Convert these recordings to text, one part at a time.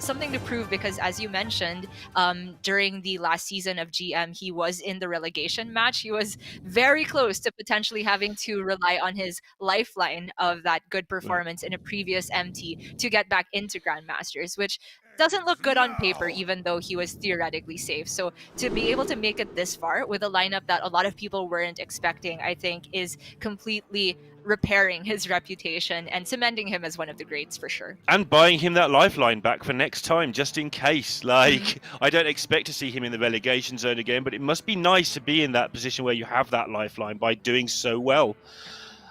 something to prove because, as you mentioned, during the last season of GM, he was in the relegation match. He was very close to potentially having to rely on his lifeline of that good performance in a previous MT to get back into Grandmasters, which doesn't look good on paper, even though he was theoretically safe. So to be able to make it this far with a lineup that a lot of people weren't expecting, I think is completely repairing his reputation and cementing him as one of the greats for sure. And buying him that lifeline back for next time, just in case. Like, I don't expect to see him in the relegation zone again, but it must be nice to be in that position where you have that lifeline by doing so well.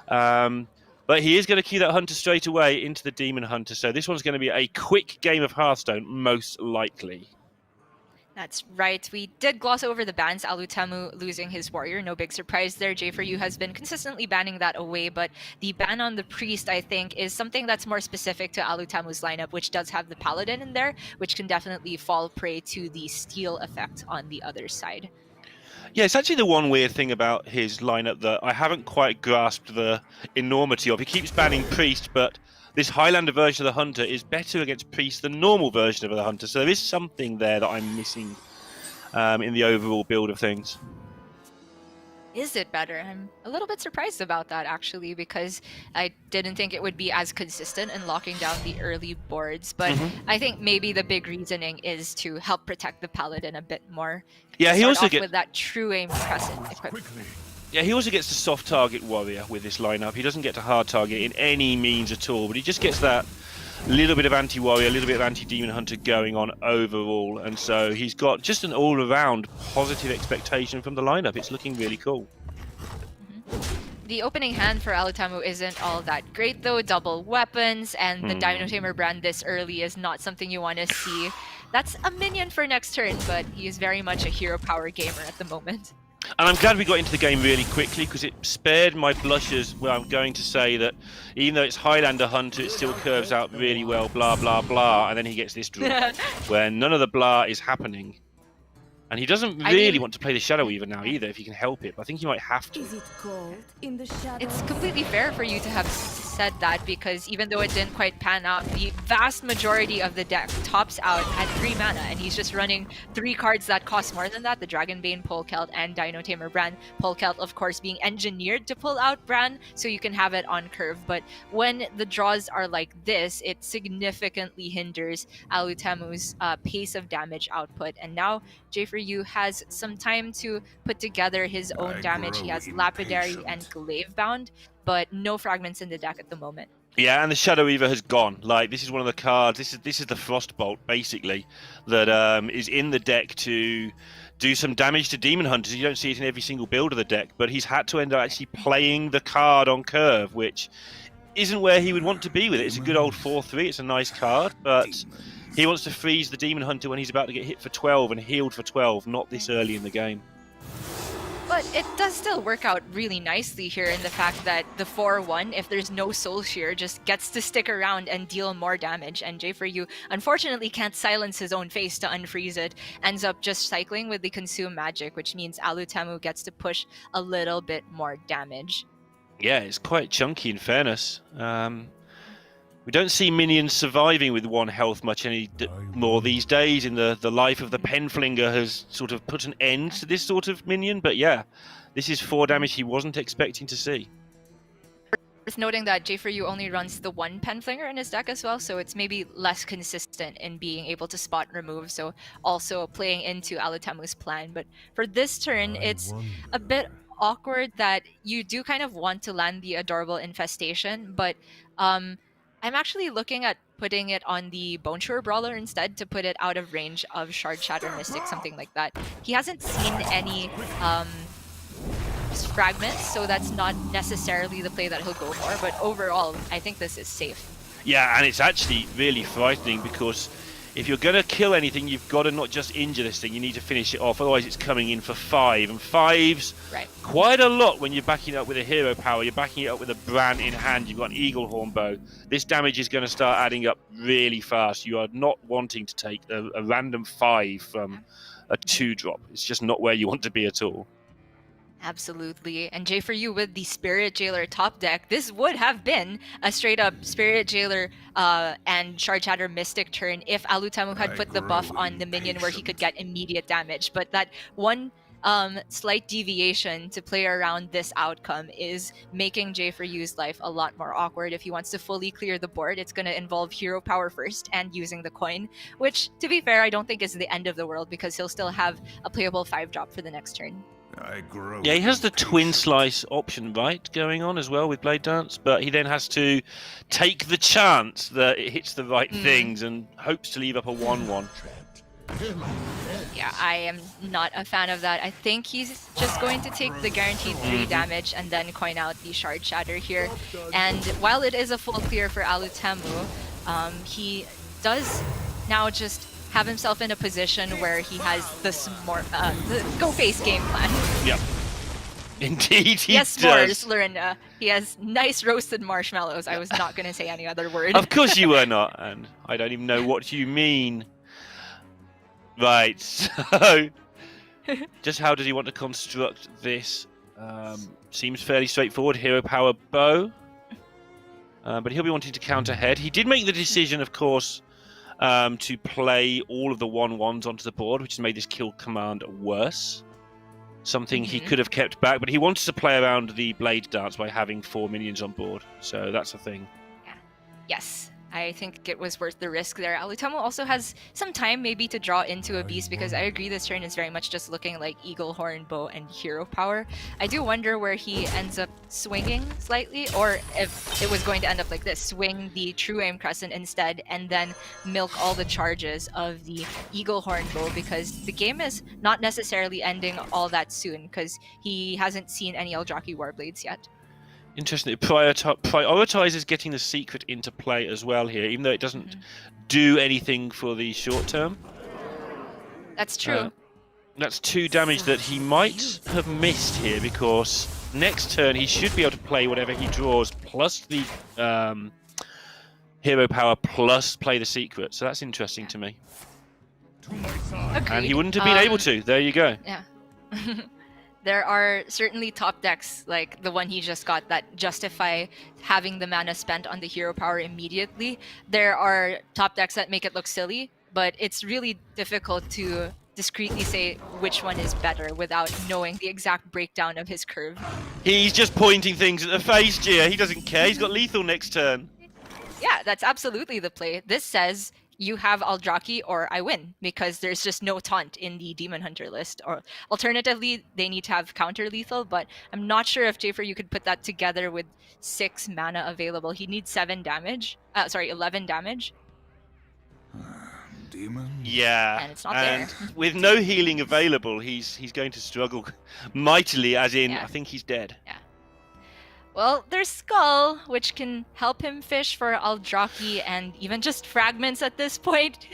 But he is going to key that Hunter straight away into the Demon Hunter. So this one's going to be a quick game of Hearthstone, most likely. That's right. We did gloss over the bans. Alutemu losing his warrior. No big surprise there. J4YOU has been consistently banning that away, but the ban on the priest, I think, is something that's more specific to Alutemu's lineup, which does have the paladin in there, which can definitely fall prey to the steal effect on the other side. Yeah, it's actually the one weird thing about his lineup that I haven't quite grasped the enormity of. He keeps banning priest, but this Highlander version of the Hunter is better against priest than normal version of the Hunter. So there is something there that I'm missing in the overall build of things. Is it better? I'm a little bit surprised about that, actually, because I didn't think it would be as consistent in locking down the early boards. But I think maybe the big reasoning is to help protect the paladin a bit more. Yeah, he also gets with that true aim present equipment. Yeah, he also gets the soft target warrior with this lineup. He doesn't get to hard target in any means at all, but he just gets that little bit of anti-warrior, a little bit of anti-demon hunter going on overall, and so he's got just an all-around positive expectation from the lineup. It's looking really cool. The opening hand for Alutemu isn't all that great though. Double weapons and the Dino Tamer brand this early is not something you want to see. That's a minion for next turn, but he is very much a hero power gamer at the moment. And I'm glad we got into the game really quickly because it spared my blushes where I'm going to say that even though it's Highlander Hunter, it still curves out really well, blah, blah, blah, and then he gets this draw where none of the blah is happening. And he doesn't really want to play the Shadow Weaver now either, if he can help it. But I think he might have to. Is it cold in the shadows? It's completely fair for you to have said that, because even though it didn't quite pan out, the vast majority of the deck tops out at 3 mana, and he's just running 3 cards that cost more than that, the Dragonbane, Polkelt, and Dino Tamer Bran. Polkelt, of course, being engineered to pull out Bran, so you can have it on curve. But when the draws are like this, it significantly hinders Alutemu's pace of damage output. And now J4YOU has some time to put together his own damage. He has Lapidary and Glaive Bound, but no fragments in the deck at the moment. Yeah, and the Shadow Weaver has gone. Like, this is one of the cards. This is the Frostbolt, basically, that is in the deck to do some damage to Demon Hunters. You don't see it in every single build of the deck, but he's had to end up actually playing the card on curve, which isn't where he would want to be with it. It's a good old 4/3. It's a nice card, but he wants to freeze the Demon Hunter when he's about to get hit for 12 and healed for 12, not this early in the game. But it does still work out really nicely here in the fact that the 4/1, if there's no Soul Shear, just gets to stick around and deal more damage. And J4YOU unfortunately can't silence his own face to unfreeze it. Ends up just cycling with the Consume Magic, which means Alutemu gets to push a little bit more damage. Yeah, it's quite chunky in fairness. We don't see minions surviving with 1 health much any more these days. In the life of the Penflinger has sort of put an end to this sort of minion. But yeah, this is 4 damage he wasn't expecting to see. Worth noting that J4YOU only runs the 1 Penflinger in his deck as well, so it's maybe less consistent in being able to spot remove, so also playing into Alutemu's plan. But for this turn, it's a bit awkward that you do kind of want to land the Adorable Infestation, but I'm actually looking at putting it on the Boneshore Brawler instead to put it out of range of Shard Shatter Mystic, something like that. He hasn't seen any fragments, so that's not necessarily the play that he'll go for, but overall, I think this is safe. Yeah, and it's actually really frightening because if you're going to kill anything, you've got to not just injure this thing, you need to finish it off, otherwise it's coming in for 5, and 5's quite a lot when you're backing it up with a hero power. You're backing it up with a Bran in hand, you've got an Eagle Horn bow. This damage is going to start adding up really fast. You are not wanting to take a random 5 from a 2-drop. It's just not where you want to be at all. Absolutely. And J4YOU with the Spirit Jailer top deck, this would have been a straight up Spirit Jailer and Shard Shatter Mystic turn if Alutemu had put the buff on the minion where he could get immediate damage. But that one slight deviation to play around this outcome is making J4U's life a lot more awkward. If he wants to fully clear the board, it's going to involve hero power first and using the coin, which, to be fair, I don't think is the end of the world because he'll still have a playable 5-drop for the next turn. Yeah, he has the twin slice option, right, going on as well with Blade Dance, but he then has to take the chance that it hits the right things and hopes to leave up a 1-1. Yeah, I am not a fan of that. I think he's just going to take the guaranteed 3 damage and then coin out the Shard Shatter here. And while it is a full clear for Alutemu, he does now just have himself in a position where he has the go face game plan. Yep. Indeed, he yes, does. S'mores, Lorinda. He has nice roasted marshmallows. I was not going to say any other word. Of course you were not, and I don't even know what you mean. Right, so just how does he want to construct this? Seems fairly straightforward. Hero power bow, but he'll be wanting to counter head. He did make the decision, of course, to play all of the 1/1s onto the board, which has made this kill command worse. Something he could have kept back, but he wanted to play around the Blade Dance by having 4 minions on board. So that's a thing. Yeah. Yes, I think it was worth the risk there. Alutemu also has some time maybe to draw into a beast because I agree this turn is very much just looking like Eagle Horn, Bow, and Hero Power. I do wonder where he ends up swinging slightly, or if it was going to end up like this, swing the True Aim Crescent instead and then milk all the charges of the Eagle Horn Bow because the game is not necessarily ending all that soon because he hasn't seen any Eldrazi Warblades yet. Interesting. It prioritizes getting the secret into play as well here, even though it doesn't do anything for the short term. That's true. That's 2 damage that he might have missed here because next turn he should be able to play whatever he draws plus the hero power plus play the secret. So that's interesting to me. Agreed. And he wouldn't have been able to. There you go. Yeah. There are certainly top decks like the one he just got that justify having the mana spent on the hero power immediately. There are top decks that make it look silly, but it's really difficult to discreetly say which one is better without knowing the exact breakdown of his curve. He's just pointing things at the face, Gia. He doesn't care. He's got lethal next turn. Yeah, that's absolutely the play. This says you have Eldrazi or I win because there's just no taunt in the Demon Hunter list. Or alternatively, they need to have counter lethal, but I'm not sure if J4YOU could put that together with 6 mana available. He needs 11 damage. Demon? Yeah, and it's not there. With no healing available, he's going to struggle mightily, as in, I think he's dead. Yeah. Well, there's Skull, which can help him fish for Eldrazi and even just fragments at this point.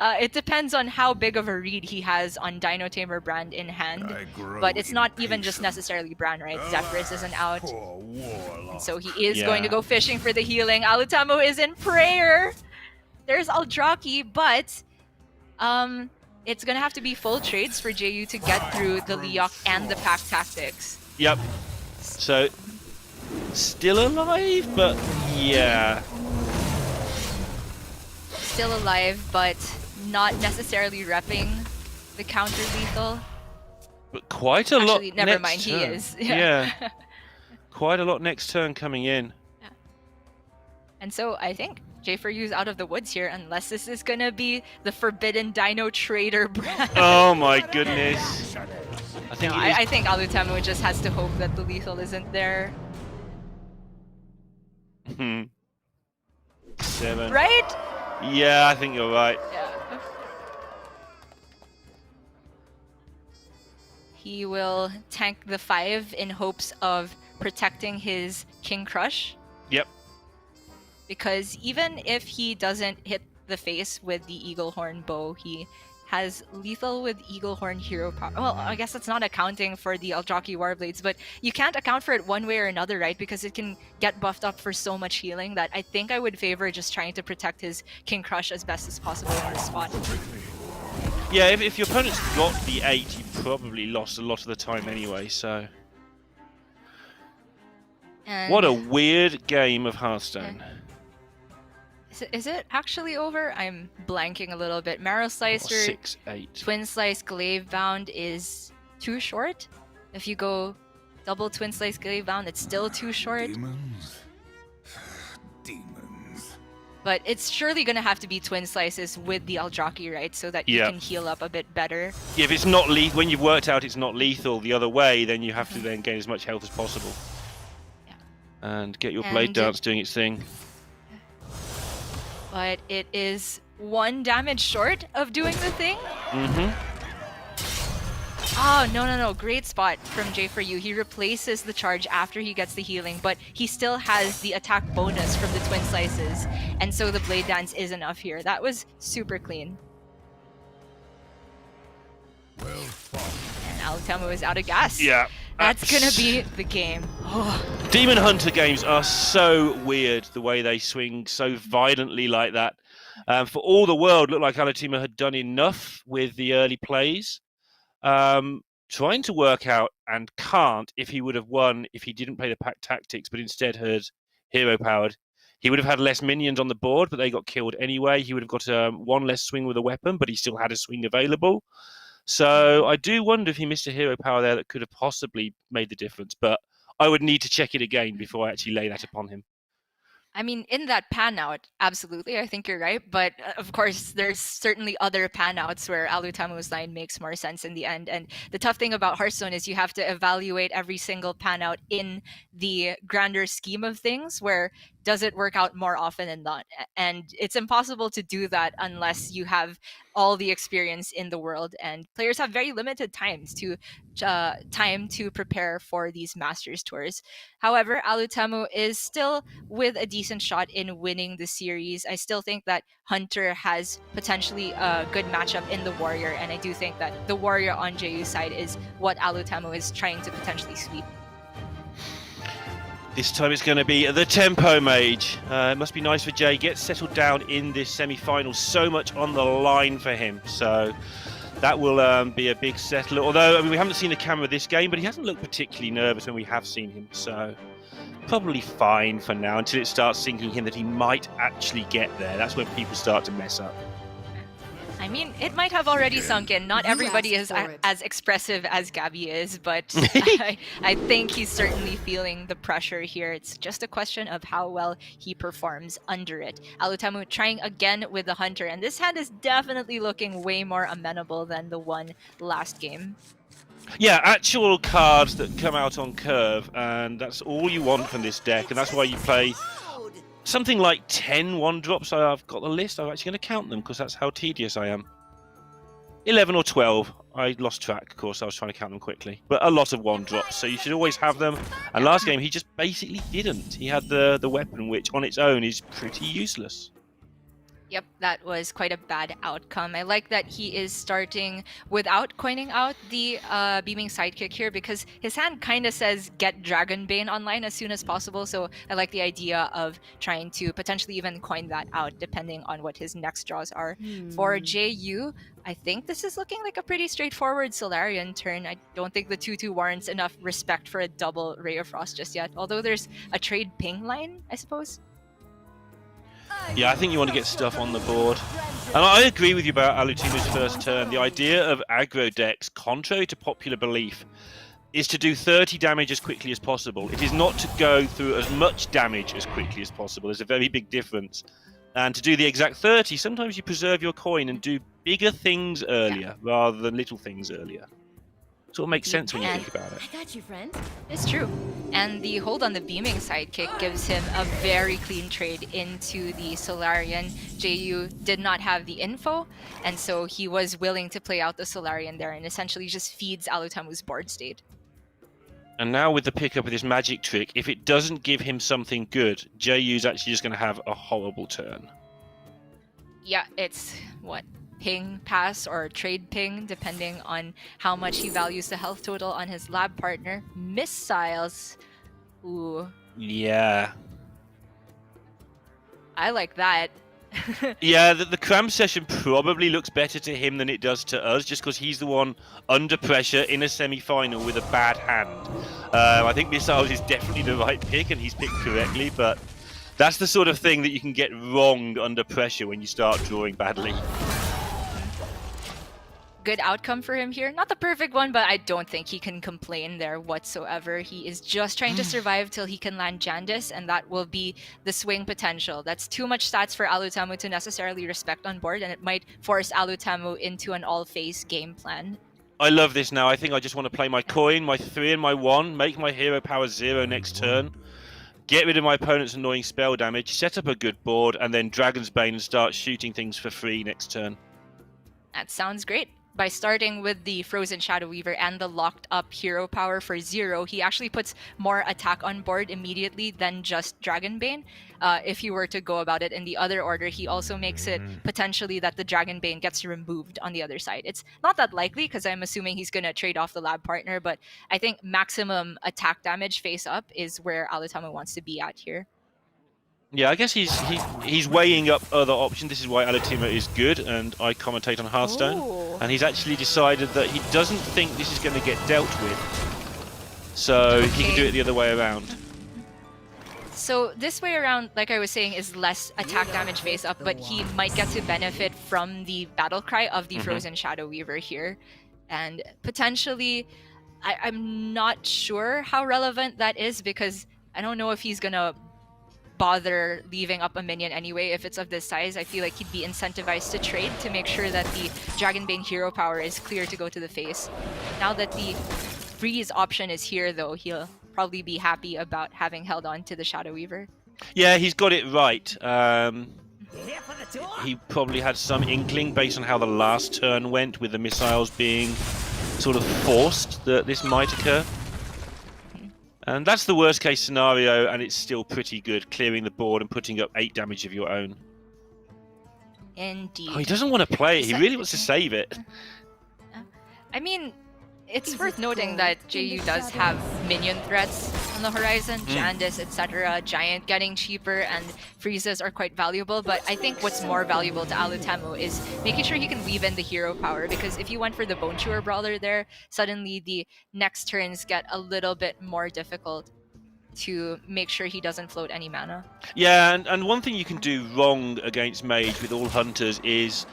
It depends on how big of a read he has on Dino Tamer Brand in hand. But it's not even just necessarily Brand, right? Zephrys isn't out. And so he is going to go fishing for the healing. Alutemu is in prayer. There's Eldrazi, but it's going to have to be full trades for J4YOU to get through the Leok and the Pack Tactics. Yep. So, still alive, but yeah. Still alive, but not necessarily repping the counter lethal. But quite a lot. Actually, never mind, turn. he is. Yeah. Quite a lot next turn coming in. Yeah. And so I think J4YOU's out of the woods here, unless this is gonna be the Forbidden Dino Trader Brand. Oh my goodness. I think Alutemu just has to hope that the lethal isn't there. 7. Right? Yeah, I think you're right. Yeah. He will tank the 5 in hopes of protecting his King Crush. Yep. Because even if he doesn't hit the face with the Eagle Horn Bow, he has lethal with Eagle Horn Hero Power. Well, I guess that's not accounting for the Eldrazi Warblades, but you can't account for it one way or another, right? Because it can get buffed up for so much healing that I think I would favor just trying to protect his King Crush as best as possible on the spot. Yeah, if your opponent's got the 8, you probably lost a lot of the time anyway, so... And What a weird game of Hearthstone. is it actually over? I'm blanking a little bit. Marrow Or Slicer, 6-8. Twin Slice Glaive Bound is too short. If you go double Twin Slice Glaive Bound, it's still too short. Demons? Demons. But it's surely going to have to be Twin Slices with the Aldraki, right? So that you Yeah. can heal up a bit better. If it's not lethal, when you've worked out it's not lethal the other way, then you have to then gain as much health as possible. Yeah. And get your Blade And Dance doing its thing. But it is 1 damage short of doing the thing. Oh, no. Great spot from J4YOU. He replaces the charge after he gets the healing, but he still has the attack bonus from the Twin Slices. And so the Blade Dance is enough here. That was super clean. Well fought. And Alutemu is out of gas. Yeah. That's gonna be the game. Demon Hunter games are so weird, the way they swing so violently like that. For all the world, looked like Alutemu had done enough with the early plays. Trying to work out and can't if he would have won if he didn't play the pack tactics, but instead had hero powered. He would have had less minions on the board, but they got killed anyway. He would have got 1 less swing with a weapon, but he still had a swing available. So I do wonder if he missed a hero power there that could have possibly made the difference, but I would need to check it again before I actually lay that upon him. I mean, in that pan out, absolutely, I think you're right. But of course, there's certainly other pan outs where Alutemu's line makes more sense in the end. And the tough thing about Hearthstone is you have to evaluate every single pan out in the grander scheme of things, where does it work out more often than not? And it's impossible to do that unless you have all the experience in the world. And players have very limited time to prepare for these Masters tours. However, Alutemu is still with a decent shot in winning the series. I still think that Hunter has potentially a good matchup in the Warrior, and I do think that the Warrior on J4YOU's side is what Alutemu is trying to potentially sweep. This time it's going to be the Tempo Mage. It must be nice for Jay. Gets settled down in this semi-final. So much on the line for him. So that will be a big settler. Although, I mean, we haven't seen the camera this game, but he hasn't looked particularly nervous when we have seen him. So probably fine for now until it starts sinking in that he might actually get there. That's when people start to mess up. I mean, it might have already sunk in. Not everybody is as expressive as Gabby is, but I think he's certainly feeling the pressure here. It's just a question of how well he performs under it. Alutemu trying again with the Hunter, and this hand is definitely looking way more amenable than the one last game. Yeah, actual cards that come out on curve, and that's all you want from this deck, and that's why you play something like 10 1-drops. I've got the list. I'm actually going to count them because that's how tedious I am. 11 or 12. I lost track, of course. I was trying to count them quickly. But a lot of 1-drops, so you should always have them. And last game, he just basically didn't. He had the weapon, which on its own is pretty useless. Yep, that was quite a bad outcome. I like that he is starting without coining out the Beaming Sidekick here, because his hand kind of says get Dragonbane online as soon as possible. So I like the idea of trying to potentially even coin that out depending on what his next draws are. For J4YOU, I think this is looking like a pretty straightforward Solarian turn. I don't think the 2/2 warrants enough respect for a double Ray of Frost just yet. Although there's a trade ping line, I suppose. Yeah, I think you want to get stuff on the board. And I agree with you about Alutemu's first turn. The idea of aggro decks, contrary to popular belief, is to do 30 damage as quickly as possible. It is not to go through as much damage as quickly as possible. There's a very big difference. And to do the exact 30, sometimes you preserve your coin and do bigger things earlier rather than little things earlier. Sort of makes sense when you think about it. I got you, friend. It's true. And the hold on the Beaming Sidekick gives him a very clean trade into the Solarian. J4YOU did not have the info, and so he was willing to play out the Solarian there and essentially just feeds Alutemu's board state. And now with the pickup of this magic trick, if it doesn't give him something good, J4YOU's actually just going to have a horrible turn. Yeah, it's what? Ping pass or trade ping, depending on how much he values the health total on his lab partner. Missiles. Ooh. Yeah. I like that. Yeah, the cram session probably looks better to him than it does to us, just because he's the one under pressure in a semi-final with a bad hand. I think Missiles is definitely the right pick, and he's picked correctly, but that's the sort of thing that you can get wrong under pressure when you start drawing badly. Good outcome for him here. Not the perfect one, but I don't think he can complain there whatsoever. He is just trying to survive till he can land Jandis, and that will be the swing potential. That's too much stats for Alutemu to necessarily respect on board, and it might force Alutemu into an all-phase game plan. I love this now. I think I just want to play my coin, my 3 and my 1, make my hero power 0 next turn, get rid of my opponent's annoying spell damage, set up a good board, and then Dragon's Bane and start shooting things for free next turn. That sounds great. By starting with the Frozen Shadow Weaver and the locked up hero power for 0, he actually puts more attack on board immediately than just Dragon Bane. If he were to go about it in the other order, he also makes it potentially that the Dragon Bane gets removed on the other side. It's not that likely because I'm assuming he's going to trade off the lab partner, but I think maximum attack damage face up is where Alutemu wants to be at here. Yeah, I guess he's weighing up other options. This is why Alutemu is good, and I commentate on Hearthstone. Ooh. And he's actually decided that he doesn't think this is going to get dealt with. So he can do it the other way around. So this way around, like I was saying, is less attack damage face up, but he might get to benefit from the battle cry of the Frozen Shadow Weaver here. And potentially, I'm not sure how relevant that is, because I don't know if he's going to bother leaving up a minion anyway. If it's of this size, I feel like he'd be incentivized to trade to make sure that the Dragon Bane hero power is clear to go to the face. Now that the freeze option is here, though, he'll probably be happy about having held on to the Shadow Weaver. Yeah, he's got it right. He probably had some inkling based on how the last turn went, with the missiles being sort of forced that this might occur. And that's the worst case scenario, and it's still pretty good, clearing the board and putting up 8 damage of your own. Indeed. Oh, he doesn't want to play it. He really wants to save it. I mean, it's worth noting that J4YOU does have minion threats on the horizon. Jandis, etc. Giant getting cheaper, and freezes are quite valuable. But I think what's more valuable to Alutemu is making sure he can weave in the hero power, because if you went for the Bone Chewer Brawler there, suddenly the next turns get a little bit more difficult to make sure he doesn't float any mana. Yeah, and one thing you can do wrong against Mage with all hunters is...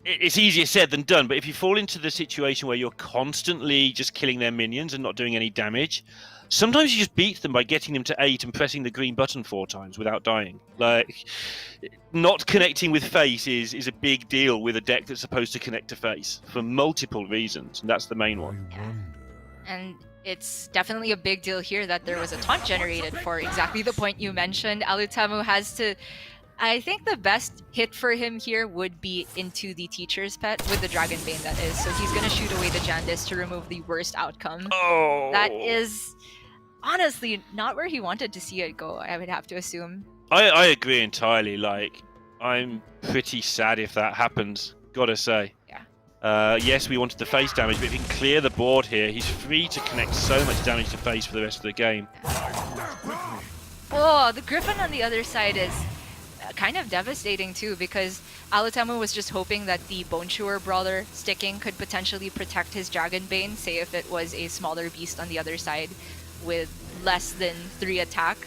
It's easier said than done, but if you fall into the situation where you're constantly just killing their minions and not doing any damage, sometimes you just beat them by getting them to 8 and pressing the green button 4 times without dying. Like, not connecting with face is a big deal with a deck that's supposed to connect to face for multiple reasons, and that's the main one. And it's definitely a big deal here that there was a taunt generated for exactly the point you mentioned. Alutemu has to... I think the best hit for him here would be into the Teacher's Pet with the Dragon Bane, that is. So he's going to shoot away the Jandis to remove the worst outcome. Oh. That is honestly not where he wanted to see it go, I would have to assume. I agree entirely. Like, I'm pretty sad if that happens, gotta say. Yeah. Yes, we wanted the face damage, but if he can clear the board here, he's free to connect so much damage to face for the rest of the game. Oh, the Griffin on the other side is kind of devastating too, because Alutemu was just hoping that the Bone Chewer Brawler sticking could potentially protect his Dragon Bane, say if it was a smaller beast on the other side with less than 3 attack,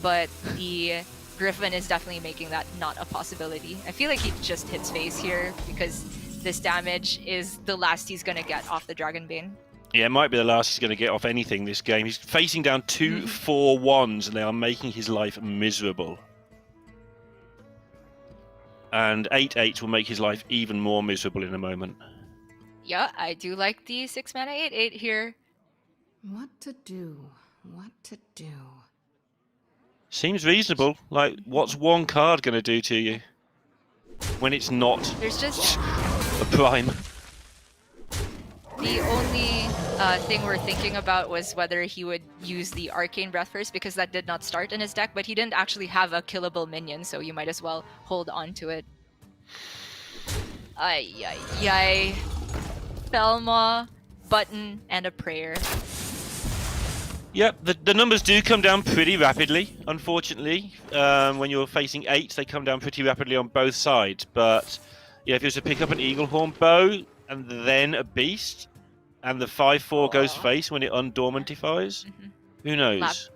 but the Griffin is definitely making that not a possibility. I feel like he just hits face here because this damage is the last he's gonna get off the Dragon Bane. Yeah, it might be the last he's going to get off anything this game. He's facing down 2 4-1s, and they are making his life miserable. And 8-8 will make his life even more miserable in a moment. Yeah, I do like the 6 mana 8/8 here. What to do? What to do? Seems reasonable. Like, what's one card going to do to you when it's not There's just a prime? the only thing we're thinking about was whether he would use the Arcane Breath first, because that did not start in his deck, but he didn't actually have a killable minion, so you might as well hold on to it. Ay, ay, ay. Thelma, Button, and a prayer. Yep, the numbers do come down pretty rapidly, unfortunately. When you're facing 8, they come down pretty rapidly on both sides. But yeah, if you were to pick up an Eaglehorn bow and then a beast, and the 5/4 goes face when it undormantifies, who knows?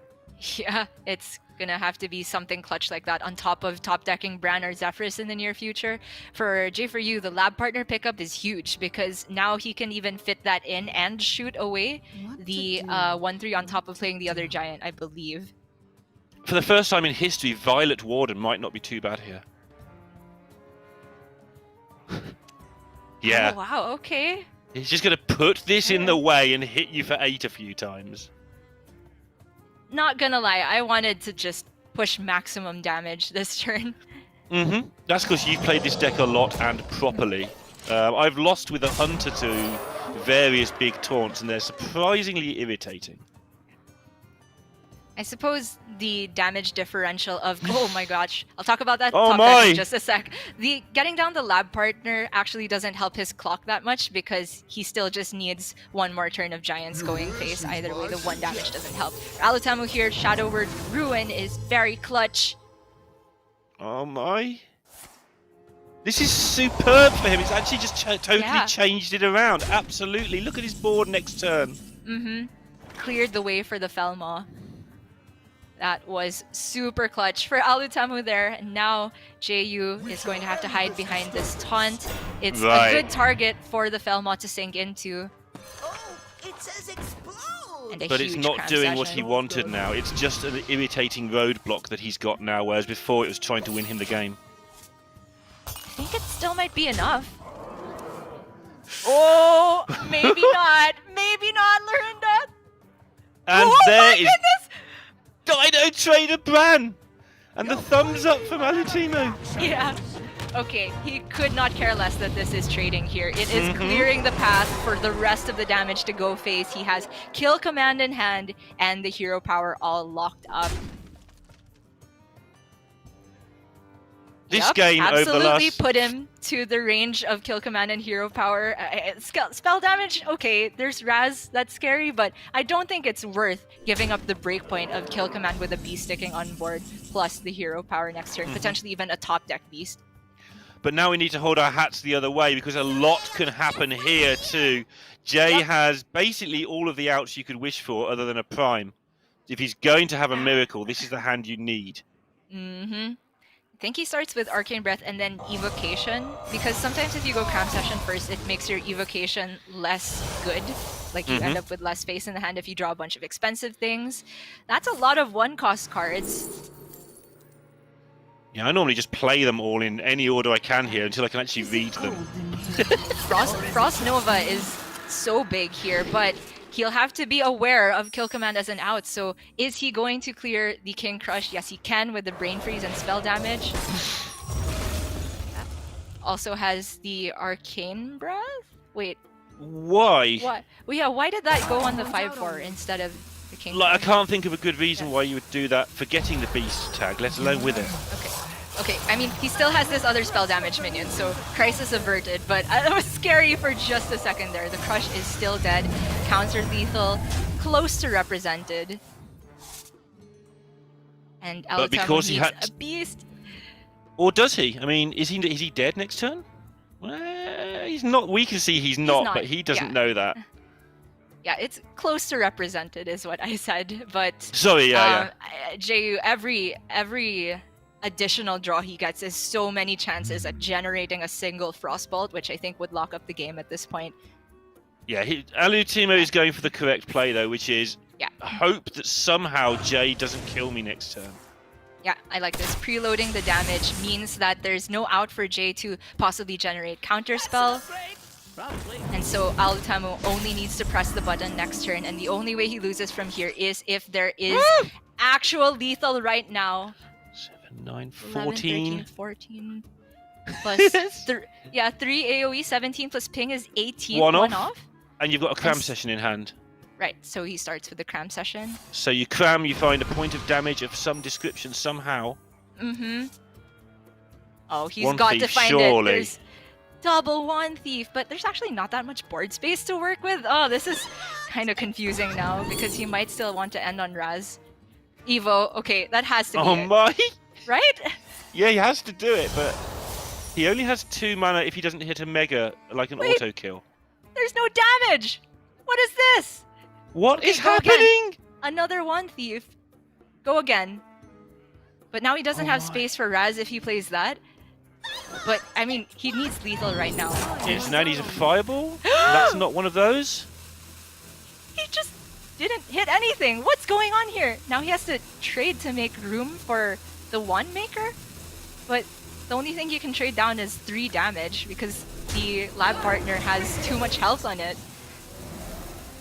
Yeah, it's gonna have to be something clutch like that on top of top decking Bran or Zephyrus in the near future. For J4YOU, the lab partner pickup is huge because now he can even fit that in and shoot away the 1/3 on top of playing the other giant, I believe. For the first time in history, Violet Warden might not be too bad here. Yeah. Oh, wow, okay. He's just going to put this in the way and hit you for 8 a few times. Not gonna lie, I wanted to just push maximum damage this turn. That's because you've played this deck a lot and properly. I've lost with a Hunter to various big taunts, and they're surprisingly irritating. I suppose the damage differential of oh my gosh, I'll talk about that Oh top my! deck in just a sec. The getting down the lab partner actually doesn't help his clock that much because he still just needs one more turn of giants going face. Either way, the 1 damage doesn't help. Alutemu here, Shadow Word Ruin is very clutch. Oh my! This is superb for him. It's actually just totally changed it around. Absolutely. Look at his board next turn. Cleared the way for the Felmaw. That was super clutch for Alutemu there. And now J4YOU is going to have to hide behind this taunt. It's a good target for the Felmaw to sink into. Oh, it says explode! But it's not doing what he wanted now. It's just an irritating roadblock that he's got now, whereas before it was trying to win him the game. I think it still might be enough. Oh, maybe not. Maybe not, Lorinda. And oh there my is goodness! Dino Trader Bran! And the thumbs up from Alutemu. Yeah. Okay, he could not care less that this is trading here. It is clearing the path for the rest of the damage to go face. He has kill command in hand and the hero power all locked up. This game over the absolutely last... put him to the range of kill command and hero power. Spell damage, okay, there's Raz, that's scary, but I don't think it's worth giving up the breakpoint of kill command with a beast sticking on board, plus the hero power next turn, potentially even a top deck beast. But now we need to hold our hats the other way because a lot can happen here too. Jay has basically all of the outs you could wish for other than a prime. If he's going to have a miracle, this is the hand you need. I think he starts with Arcane Breath and then Evocation, because sometimes if you go Cram Session first, it makes your Evocation less good. Like you end up with less space in the hand if you draw a bunch of expensive things. That's a lot of 1-cost cards. Yeah, I normally just play them all in any order I can here until I can actually read them. Frost Nova is so big here, but he'll have to be aware of kill command as an out. So is he going to clear the King Crush? Yes, he can with the Brain Freeze and spell damage. Also has the Arcane Breath? Wait. Why? What? Well, yeah, why did that go on the 5/4 instead of the King Like, I Crush? can't think of a good reason why you would do that, forgetting the beast tag, let alone with it. Okay, I mean, he still has this other spell damage minion, so crisis averted, but it was scary for just a second there. The Crush is still dead, counter lethal, close to represented. And Alutemu needs a beast. Or does he? I mean, is he dead next turn? Well, he's not. We can see he's not, but he doesn't know that. Yeah, it's close to represented is what I said, but... Sorry, J4YOU, every additional draw he gets is so many chances at generating a single Frostbolt, which I think would lock up the game at this point. Yeah, Alutemu is going for the correct play, though, which is hope that somehow Jay doesn't kill me next turn. Yeah, I like this. Preloading the damage means that there's no out for Jay to possibly generate counterspell. And so Alutemu only needs to press the button next turn, and the only way he loses from here is if there is actual lethal right now. 7, 9, 14. 11, 13, 14. Plus 3 AoE, 17 plus ping is 18. One off. And you've got a cram session in hand. Right, so he starts with the cram session. So you cram, you find a point of damage of some description somehow. Oh, he's One got thief, to find surely. it. There's double one thief, but there's actually not that much board space to work with. Oh, this is kind of confusing now because he might still want to end on Raz. Evo, okay, that has to be Oh it, my! right? Yeah, he has to do it, but he only has 2 mana if he doesn't hit a mega, like an Wait. auto kill. There's no damage! What is this? What Okay, is go again. happening? Another one thief. Go again. But now he doesn't Oh have my. space for Raz if he plays that. But, I mean, he needs lethal right now. It's now he's a fireball? That's not one of those? He just didn't hit anything. What's going on here? Now he has to trade to make room for the one maker? But the only thing you can trade down is 3 damage because the lab partner has too much health on it.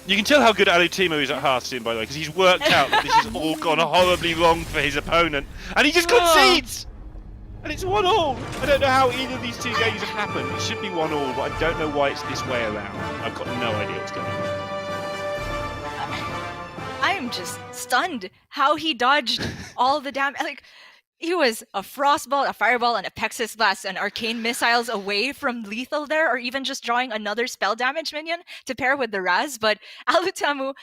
You can tell how good Alutemu is at Hearthstone, by the way, because he's worked out that this has all gone horribly wrong for his opponent. And he just concedes! And it's 1-1. I don't know how either of these 2 games have happened. It should be 1-1, but I don't know why it's this way around. I've got no idea what's going on. I'm just stunned how he dodged all the damage. Like, he was a frostball, a fireball, and a Pexis Blast and arcane missiles away from lethal there, or even just drawing another spell damage minion to pair with the Raz. But Alutemu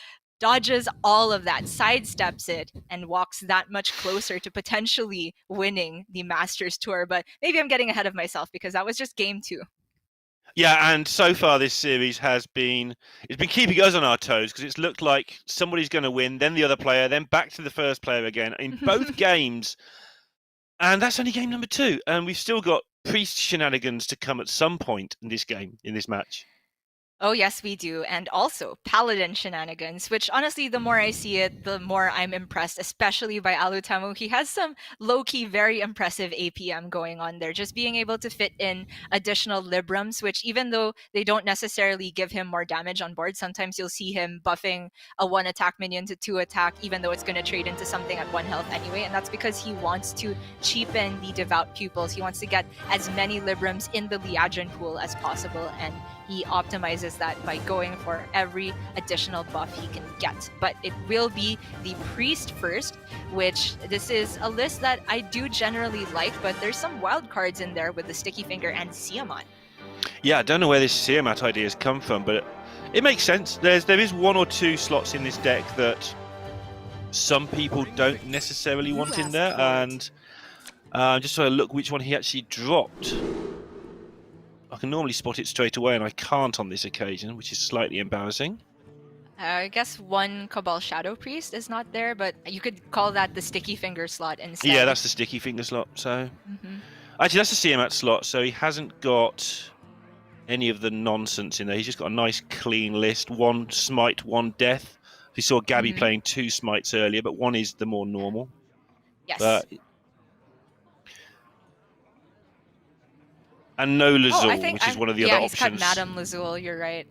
dodges all of that, sidesteps it, and walks that much closer to potentially winning the Masters Tour. But maybe I'm getting ahead of myself because that was just game 2. Yeah, and so far this series it's been keeping us on our toes because it's looked like somebody's going to win, then the other player, then back to the first player again in both games. And that's only game number 2, and we've still got priest shenanigans to come at some point in this game, in this match. Oh, yes, we do. And also Paladin shenanigans, which honestly, the more I see it, the more I'm impressed, especially by Alutemu. He has some low-key, very impressive APM going on there, just being able to fit in additional Librams, which even though they don't necessarily give him more damage on board, sometimes you'll see him buffing a 1-attack minion to 2-attack, even though it's going to trade into something at 1 health anyway. And that's because he wants to cheapen the Devout Pupils. He wants to get as many Librams in the Liadrin pool as possible, and he optimizes that by going for every additional buff he can get. But it will be the Priest first, which this is a list that I do generally like, but there's some wild cards in there with the Sticky Finger and Siamat. Yeah, I don't know where this Siamat idea has come from, but it makes sense. There is 1 or 2 slots in this deck that some people don't necessarily want in there, and just trying to look which one he actually dropped. I can normally spot it straight away, and I can't on this occasion, which is slightly embarrassing. I guess 1 Cabal Shadow Priest is not there, but you could call that the Sticky Finger slot instead. Yeah, that's the Sticky Finger slot. So, actually, that's the Siamat slot. So he hasn't got any of the nonsense in there. He's just got a nice, clean list: 1 smite, 1 death. We saw Gabby playing 2 smites earlier, but 1 is the more normal. Yes. But and no Lazul, which is one of the other options. Yeah, he's cut Madame Lazul, you're right.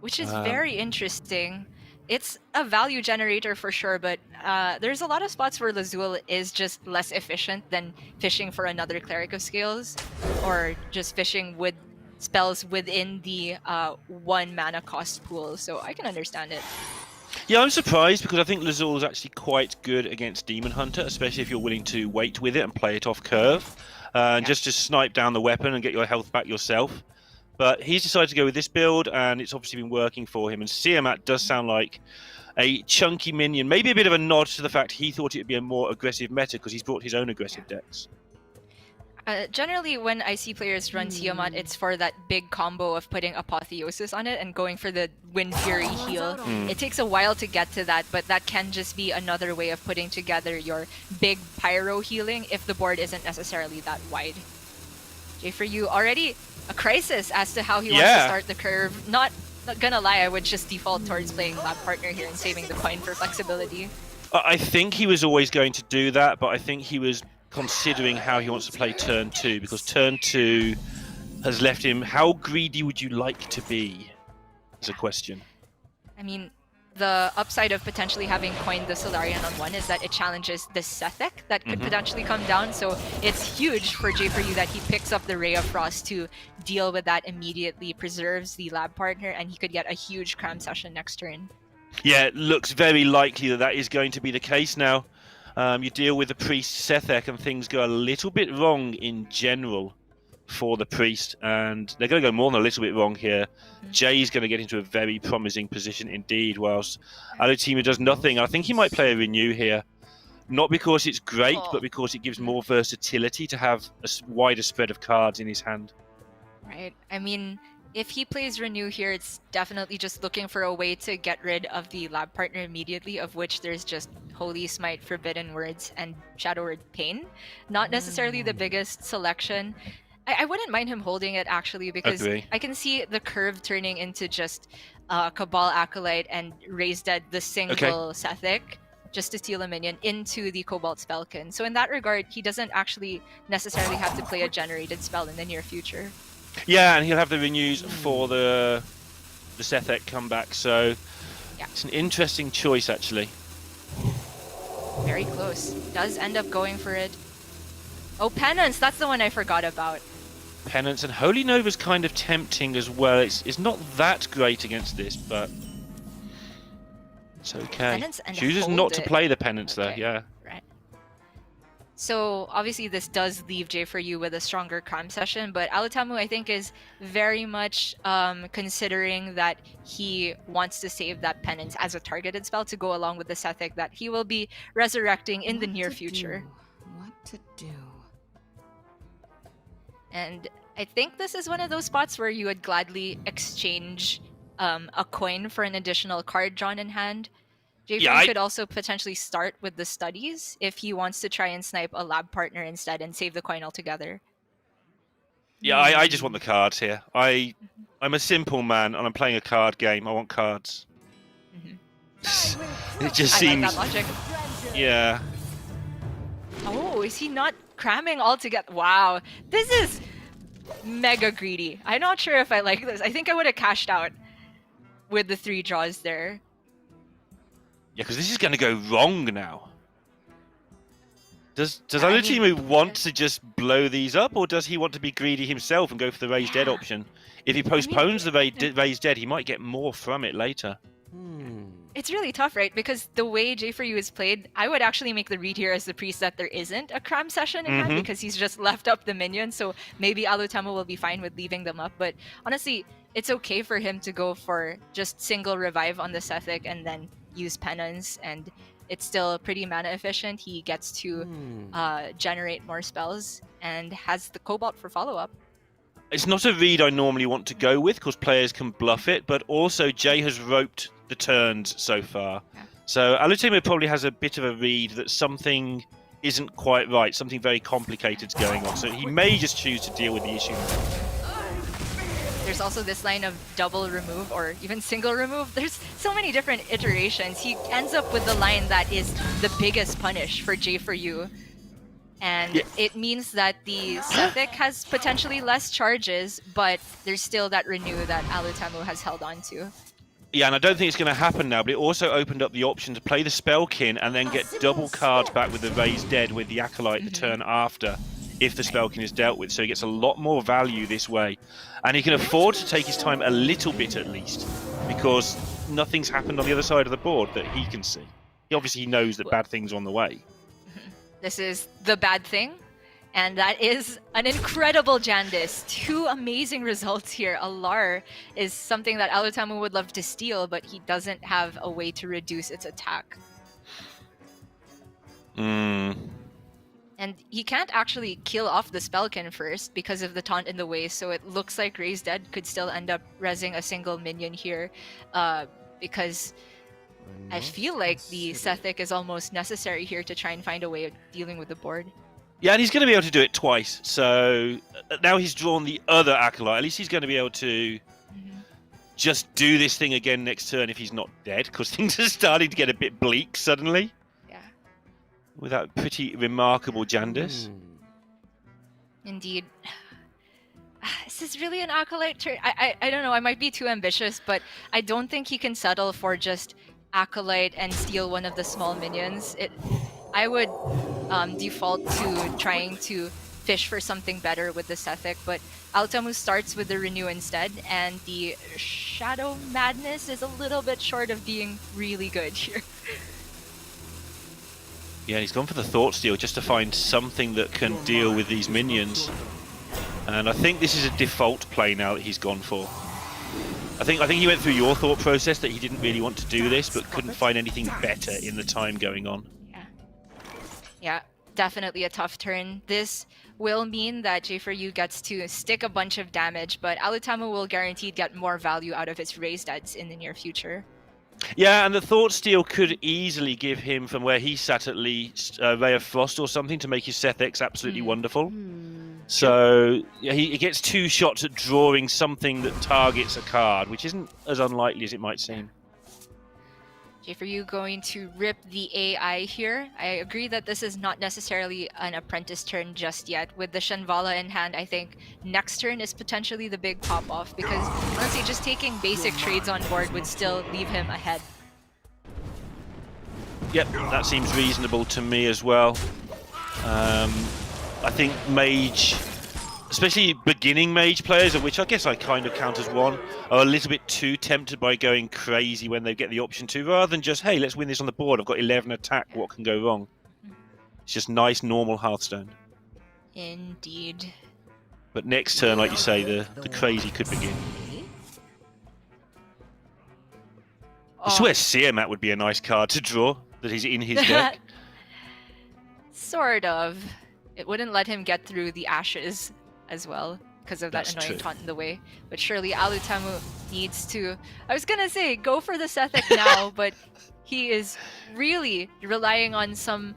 Which is very interesting. It's a value generator for sure, but there's a lot of spots where Lazul is just less efficient than fishing for another Cleric of Scales, or just fishing with spells within the 1 mana cost pool, so I can understand it. Yeah, I'm surprised because I think Lazul is actually quite good against Demon Hunter, especially if you're willing to wait with it and play it off curve. And just to snipe down the weapon and get your health back yourself. But he's decided to go with this build, and it's obviously been working for him. And Siamat does sound like a chunky minion, maybe a bit of a nod to the fact he thought it would be a more aggressive meta because he's brought his own aggressive decks. Generally, when I see players run Tiamat, it's for that big combo of putting Apotheosis on it and going for the Wind Fury heal. It takes a while to get to that, but that can just be another way of putting together your big Pyro healing if the board isn't necessarily that wide. J4YOU already a crisis as to how he wants to start the curve. Not gonna lie, I would just default towards playing Lab Partner here and saving the coin for flexibility. I think he was always going to do that, but I think he was considering how he wants to play turn 2, because turn 2 has left him. How greedy would you like to be? Is a question. I mean, the upside of potentially having coined the Solarian on 1 is that it challenges the Sethek that could potentially come down, so it's huge for J4YOU that he picks up the Ray of Frost to deal with that immediately, preserves the Lab Partner, and he could get a huge cram session next turn. Yeah, it looks very likely that that is going to be the case now. You deal with the Priest Sethek and things go a little bit wrong in general for the Priest, and they're going to go more than a little bit wrong here. Jay's going to get into a very promising position indeed, whilst Alutemu does nothing. I think he might play a Renew here, not because it's great, but because it gives more versatility to have a wider spread of cards in his hand. Right. I mean, if he plays Renew here, it's definitely just looking for a way to get rid of the lab partner immediately, of which there's just Holy Smite, Forbidden Words, and Shadow Word Pain. Not necessarily the biggest selection. I wouldn't mind him holding it, actually, because I can see the curve turning into just Cabal Acolyte and Raise Dead the single Sethic, just to steal a minion, into the Cobalt Spellkin. So in that regard, he doesn't actually necessarily have to play a generated spell in the near future. Yeah, and he'll have the renews for the Sethek comeback, so it's an interesting choice, actually. Very close. Does end up going for it. Oh, Penance, that's the one I forgot about. Penance, and Holy Nova's kind of tempting as well. It's not that great against this, but it's okay. Chooses not to play the Penance, though, yeah. Right. So, obviously, this does leave J4YOU with a stronger Cram session, but Alutemu, I think, is very much considering that he wants to save that Penance as a targeted spell to go along with the Sethek that he will be resurrecting in the near future. What to do? And I think this is one of those spots where you would gladly exchange a coin for an additional card drawn in hand. J4YOU could also potentially start with the studies if he wants to try and snipe a lab partner instead and save the coin altogether. Yeah, I just want the cards here. I'm a simple man and I'm playing a card game. I want cards. It just seems... like that logic. Yeah. Oh, is he not cramming altogether? Wow, this is mega greedy. I'm not sure if I like this. I think I would have cashed out with the 3 draws there. Yeah, because this is going to go wrong now. Does Alutemu want to just blow these up, or does he want to be greedy himself and go for the Raise Dead option? If he postpones the Raise Dead, he might get more from it later. It's really tough, right? Because the way J4YOU is played, I would actually make the read here as the priest that there isn't a Cram session in hand because he's just left up the minions. So maybe Alutemu will be fine with leaving them up. But honestly, it's okay for him to go for just single revive on the Sethek and then use Penance, and it's still pretty mana efficient. He gets to generate more spells and has the Cobalt for follow-up. It's not a read I normally want to go with because players can bluff it, but also Jay has roped the turns so far. So Alutemu probably has a bit of a read that something isn't quite right, something very complicated is going on. So he may just choose to deal with the issue. There's also this line of double remove or even single remove. There's so many different iterations. He ends up with the line that is the biggest punish for J4YOU. And it means that the Sethek has potentially less charges, but there's still that Renew that Alutemu has held on to. Yeah, and I don't think it's going to happen now, but it also opened up the option to play the Spellkin and then get double cards back with the Raised Dead with the Acolyte the turn after, if the Spellkin is dealt with. So he gets a lot more value this way. And he can afford to take his time a little bit at least, because nothing's happened on the other side of the board that he can see. He obviously knows that bad things are on the way. This is the bad thing, and that is an incredible Jandis. 2 amazing results here. Alar is something that Alutemu would love to steal, but he doesn't have a way to reduce its attack. And he can't actually kill off the Spellkin first because of the taunt in the way, so it looks like Raise Dead could still end up rezzing a single minion here because I feel like the Sethek is almost necessary here to try and find a way of dealing with the board. Yeah, and he's going to be able to do it twice. So now he's drawn the other Acolyte. At least he's going to be able to just do this thing again next turn if he's not dead, because things are starting to get a bit bleak suddenly. Yeah. With that pretty remarkable Jandis. Indeed. This is really an Acolyte turn. I don't know, I might be too ambitious, but I don't think he can settle for just Acolyte and steal one of the small minions. I would default to trying to fish for something better with the Sethek, but Alutemu starts with the Renew instead, and the Shadow Madness is a little bit short of being really good here. Yeah, he's gone for the Thought Steal just to find something that can deal with these minions. And I think this is a default play now that he's gone for. I think he went through your thought process that he didn't really want to do this, but couldn't find anything better in the time going on. Yeah, definitely a tough turn. This will mean that J4YOU gets to stick a bunch of damage, but Alutemu will guaranteed get more value out of his raised ads in the near future. Yeah, and the Thought Steal could easily give him, from where he sat at least, Ray of Frost or something to make his Seth X absolutely wonderful. So yeah, he gets 2 shots at drawing something that targets a card, which isn't as unlikely as it might seem. J4YOU going to rip the AI here. I agree that this is not necessarily an apprentice turn just yet. With the Shenvala in hand, I think next turn is potentially the big pop-off, because honestly, just taking basic trades on board would still leave him ahead. Yep, that seems reasonable to me as well. I think Mage, especially beginning Mage players, of which I guess I kind of count as one, are a little bit too tempted by going crazy when they get the option to, rather than just, hey, let's win this on the board. I've got 11 attack, what can go wrong? It's just nice, normal Hearthstone. Indeed. But next turn, like you say, the crazy could begin. I swear Siamat would be a nice card to draw, that he's in his deck. Sort of. It wouldn't let him get through the ashes as well, because of that That's annoying true. taunt in the way. But surely Alutemu needs to, I was gonna say, go for the Sethek now, but he is really relying on some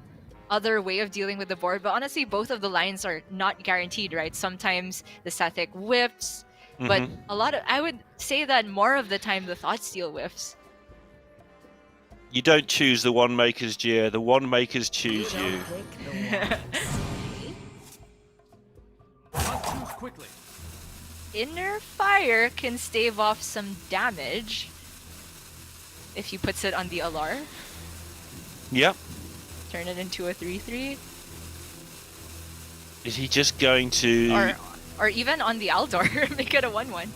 other way of dealing with the board. But honestly, both of the lines are not guaranteed, right? Sometimes the Sethek whiffs, but I would say that more of the time the Thought Steal whiffs. You don't choose the One Maker's Jeer, the One Makers choose you. Quickly. Inner Fire can stave off some damage if he puts it on the Alar. Yep. Turn it into a 3/3. Is he just going to... Or even on the Aldor, make it a 1/1.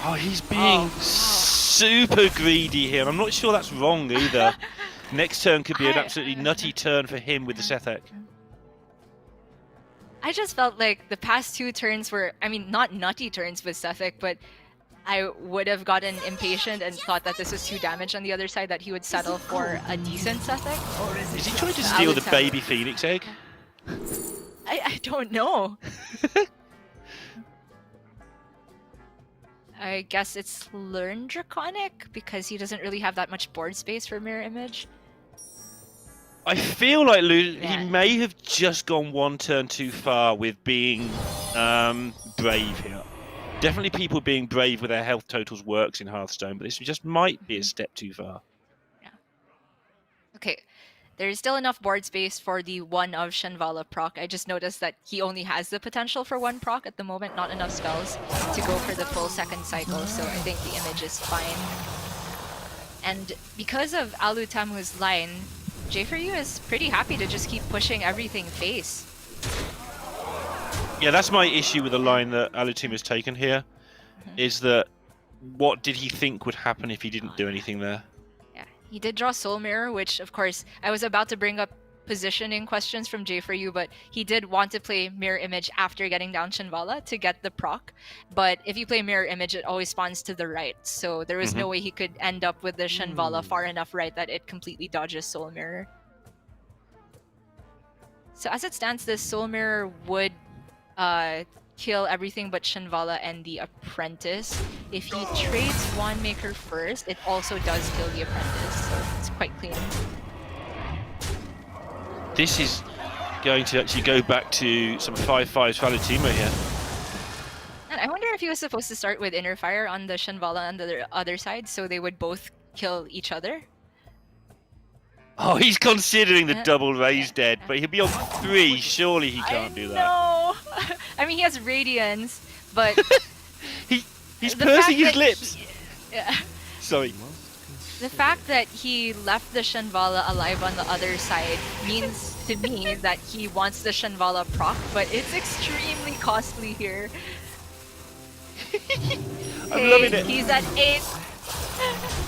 Oh, he's being super greedy here, and I'm not sure that's wrong either. Next turn could be an absolutely nutty turn for him with the Sethek. I just felt like the past 2 turns were, I mean, not nutty turns with Sethek, but I would have gotten impatient and thought that this was too damage on the other side, that he would settle for a decent Sethek. Is he trying to steal the baby Phoenix egg? I don't know. I guess it's Learn Draconic, because he doesn't really have that much board space for Mirror Image. I feel like he may have just gone 1 turn too far with being brave here. Definitely people being brave with their health totals works in Hearthstone, but this just might be a step too far. Yeah. Okay. There's still enough board space for the 1 of Shenvala proc. I just noticed that he only has the potential for 1 proc at the moment, not enough spells to go for the full second cycle, so I think the image is fine. And because of Alutemu's line, J4YOU is pretty happy to just keep pushing everything face. Yeah, that's my issue with the line that Alutemu has taken here, is that what did he think would happen if he didn't do anything there? He did draw Soul Mirror, which, of course, I was about to bring up positioning questions from J4YOU, but he did want to play Mirror Image after getting down Shenvala to get the proc. But if you play Mirror Image, it always spawns to the right, so there was no way he could end up with the Shenvala far enough right that it completely dodges Soul Mirror. So as it stands, this Soul Mirror would kill everything but Shenvala and the Apprentice. If he trades Wand Maker first, it also does kill the Apprentice, so it's quite clean. This is going to actually go back to some 5/5s for Alutemu here. And I wonder if he was supposed to start with Inner Fire on the Shenvala on the other side, so they would both kill each other. Oh, he's considering the double raise dead, but he'll be on 3. Surely he can't do that. No, I mean he has Radiance, but he's pursing his lips. Yeah. Sorry. The fact that he left the Shenvala alive on the other side means to me that he wants the Shenvala proc, but it's extremely costly here. I'm loving it. He's at 8.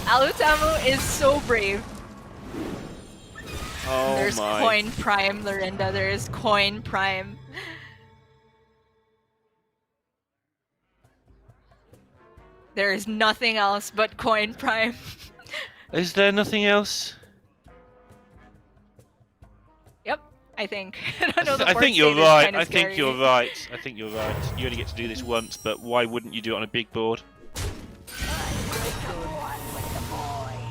Alutemu is so brave. Oh There's my. Coin Prime, Lorinda. There is Coin Prime. There is nothing else but Coin Prime. Is there nothing else? Yep, I think. I don't know, the I board think you're state is right. kinda I think scary. you're right. I think you're right. You only get to do this once, but why wouldn't you do it on a big board?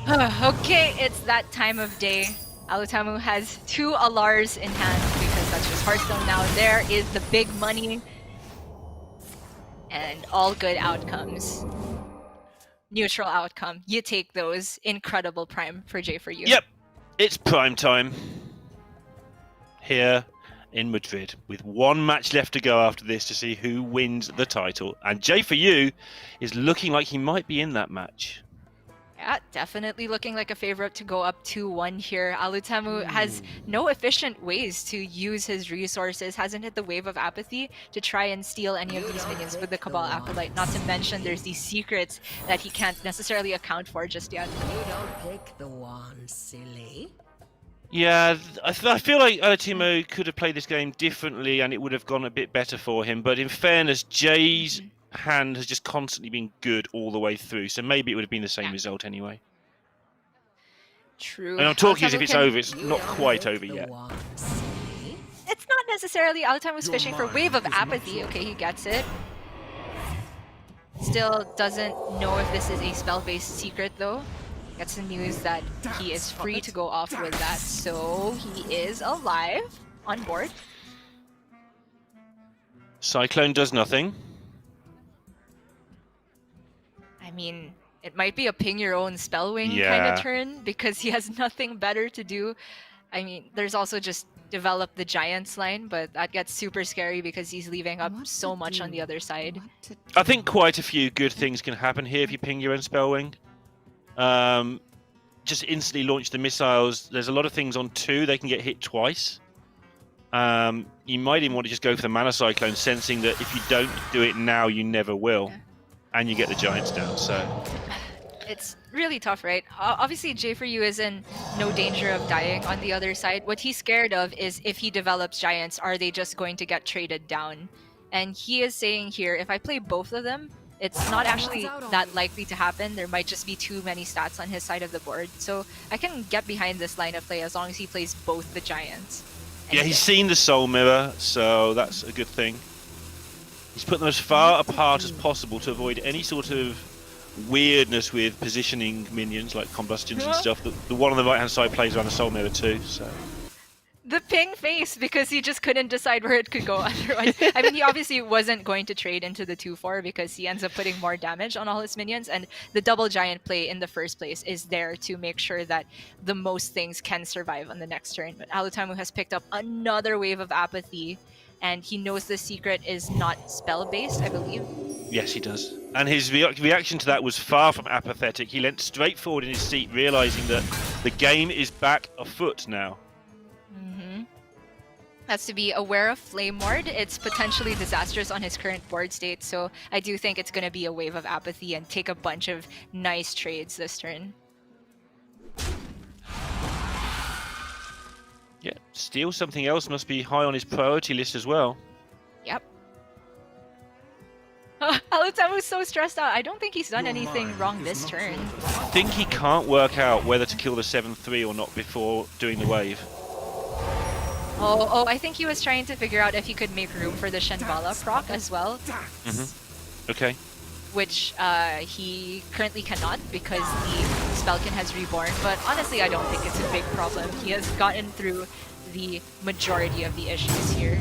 Okay, it's that time of day. Alutemu has 2 Alars in hand because that's just Hearthstone now. There is the big money. And all good outcomes. Neutral outcome. You take those. Incredible prime for J4YOU. Yep, it's prime time here in Madrid with 1 match left to go after this to see who wins the title. And J4YOU is looking like he might be in that match. Yeah, definitely looking like a favorite to go up 2-1 here. Alutemu has no efficient ways to use his resources, hasn't hit the wave of apathy to try and steal any of these minions with the Cabal Acolyte. Not to mention there's these secrets that he can't necessarily account for just yet. You don't pick the wand, silly. Yeah, I feel like Alutemu could have played this game differently and it would have gone a bit better for him. But in fairness, Jay's hand has just constantly been good all the way through, so maybe it would have been the same result anyway. True. And I'm talking as Alutemu if it's can- over. It's not quite over yet. It's not necessarily. Alutemu's fishing for Wave of Apathy. Okay, he gets it. Still doesn't know if this is a spell-based secret though. Gets the news that he is free to go off with that, so he is alive on board. Cyclone does nothing. I mean, it might be a ping your own spellwing kind Yeah. of turn because he has nothing better to do. I mean, there's also just develop the Giants line, but that gets super scary because he's leaving up What so to much on do? the other side. What to do? I think quite a few good things can happen here if you ping your own Spellwing. Just instantly launch the missiles. There's a lot of things on 2. They can get hit twice. You might even want to just go for the Mana Cyclone, sensing that if you don't do it now, you never will. Yeah. And you get the Giants down, so... It's really tough, right? Obviously, J4YOU is in no danger of dying on the other side. What he's scared of is if he develops Giants, are they just going to get traded down? And he is saying here, if I play both of them, it's not actually that likely to happen. There might just be too many stats on his side of the board. So I can get behind this line of play as long as he plays both the Giants. And Yeah, he's seen the Soul Mirror, so that's a good thing. He's put them as far apart as possible to avoid any sort of weirdness with positioning minions like combustions and stuff. The one on the right hand side plays around the Soul Mirror too, so... The ping face because he just couldn't decide where it could go otherwise. I mean, he obviously wasn't going to trade into the 2-4 because he ends up putting more damage on all his minions, and the double giant play in the first place is there to make sure that the most things can survive on the next turn. But Alutemu has picked up another wave of apathy, and he knows the secret is not spell-based, I believe. Yes, he does. And his reaction to that was far from apathetic. He leant straight forward in his seat, realizing that the game is back afoot now. Has to be aware of Flame Ward. It's potentially disastrous on his current board state, so I do think it's going to be a wave of apathy and take a bunch of nice trades this turn. Yeah, steal something else must be high on his priority list as well. Yep. Alutemu's so stressed out. I don't think he's done anything wrong this turn. I think he can't work out whether to kill the 7-3 or not before doing the wave. Oh, I think he was trying to figure out if he could make room for the Shenvala proc as well, Okay. which he currently cannot because the Spellkin has reborn. But honestly, I don't think it's a big problem. He has gotten through the majority of the issues here.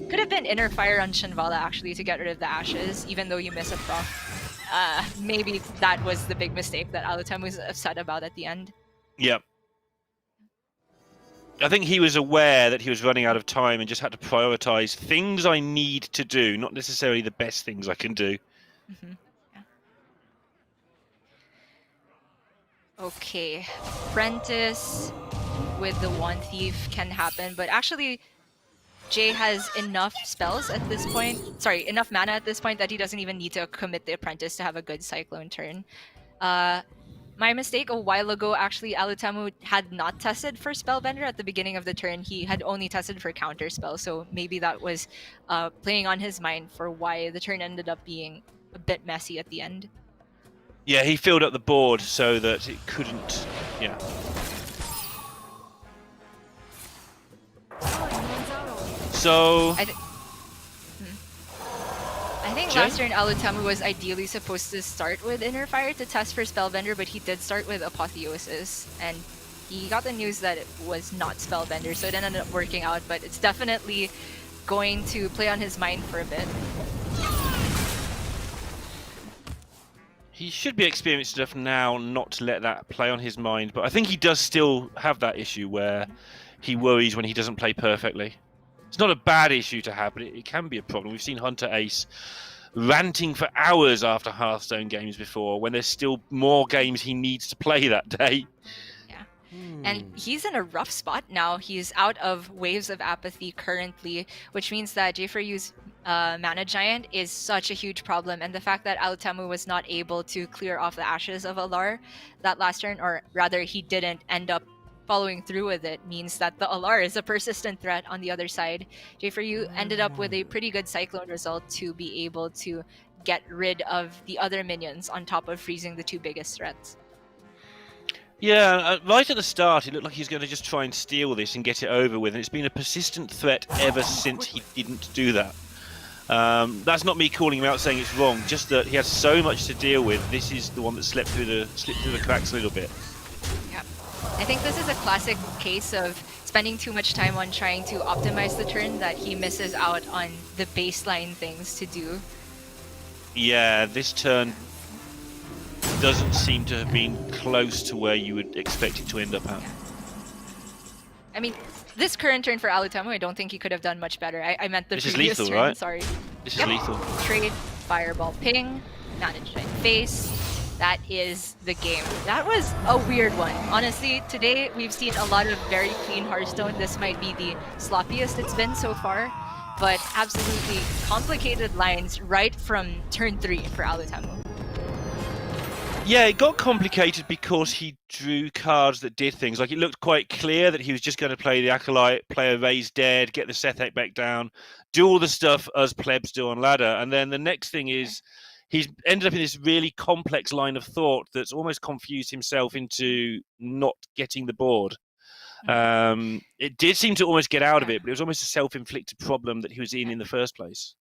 Could have been Inner Fire on Shenvala actually to get rid of the Ashes, even though you miss a proc. Maybe that was the big mistake that Alutemu was upset about at the end. Yep. I think he was aware that he was running out of time and just had to prioritize things I need to do, not necessarily the best things I can do. Yeah. Okay, Apprentice with the One Thief can happen, but actually Jay has enough spells at this point, enough mana at this point that he doesn't even need to commit the Apprentice to have a good Cyclone turn. my mistake a while ago. Actually, Alutemu had not tested for Spellbender at the beginning of the turn. He had only tested for Counterspell, so maybe that was playing on his mind for why the turn ended up being a bit messy at the end. Yeah, he filled up the board so that it couldn't. Yeah. So I think Jay? last turn Alutemu was ideally supposed to start with Inner Fire to test for Spellbender, but he did start with Apotheosis, and he got the news that it was not Spellbender, so it ended up working out, but it's definitely going to play on his mind for a bit. he should be experienced enough now not to let that play on his mind, but I think he does still have that issue where he worries when he doesn't play perfectly. It's not a bad issue to have, but it can be a problem. We've seen Hunter Ace ranting for hours after Hearthstone games before, when there's still more games he needs to play that day. Yeah. And he's in a rough spot now. He's out of Waves of Apathy currently, which means that J4You's Mana Giant is such a huge problem. And the fact that Alutemu was not able to clear off the Ashes of Alar that last turn, or rather he didn't end up following through with it, means that the Alar is a persistent threat on the other side. J4You ended up with a pretty good Cyclone result to be able to get rid of the other minions on top of freezing the two biggest threats. Yeah, right at the start, it looked like he's going to just try and steal this and get it over with, and it's been a persistent threat ever since he didn't do that. That's not me calling him out saying it's wrong, just that he has so much to deal with. This is the one that slipped through the cracks a little bit. Yeah. I think this is a classic case of spending too much time on trying to optimize the turn that he misses out on the baseline things to do. Yeah, this turn doesn't seem to have been close to where you would expect it to end up at. I mean, this current turn for Alutemu, I don't think he could have done much better. I meant the This is previous lethal, turn, right? sorry. This is lethal. Trade, Fireball Ping, Managed by Face. That is the game. That was a weird one. Honestly, today we've seen a lot of very clean Hearthstone. This might be the sloppiest it's been so far, but absolutely complicated lines right from turn 3 for Alutemu. Yeah, it got complicated because he drew cards that did things. Like, it looked quite clear that he was just going to play the Acolyte, play a Raise Dead, get the Sethek back down, do all the stuff as plebs do on ladder. And then the next thing is he's ended up in this really complex line of thought that's almost confused himself into not getting the board. It did seem to almost get out of it, but it was almost a self-inflicted problem that he was in the first place.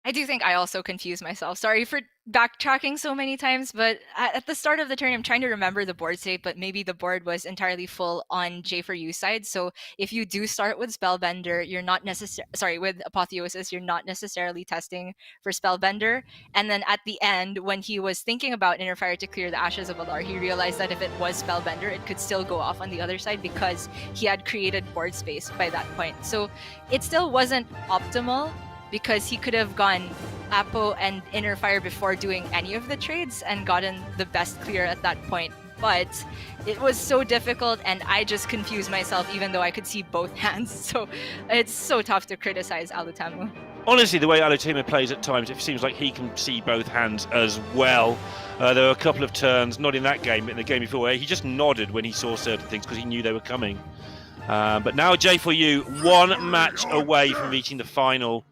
I do think I also confused myself. Sorry for backtracking so many times, but at the start of the turn, I'm trying to remember the board state, but maybe the board was entirely full on J4U side. So if you do start with Spellbender, you're not necessarily, with Apotheosis, you're not necessarily testing for Spellbender. And then at the end, when he was thinking about Inner Fire to clear the Ashes of Alar, he realized that if it was Spellbender, it could still go off on the other side because he had created board space by that point. So it still wasn't optimal, because he could have gone Apo and Inner Fire before doing any of the trades and gotten the best clear at that point. But it was so difficult, and I just confused myself even though I could see both hands. So it's so tough to criticize Alutemu. Honestly, the way Alutemu plays at times, it seems like he can see both hands as well. There were a couple of turns, not in that game, but in the game before, where he just nodded when he saw certain things because he knew they were coming. But now J4YOU, one match away from reaching the final.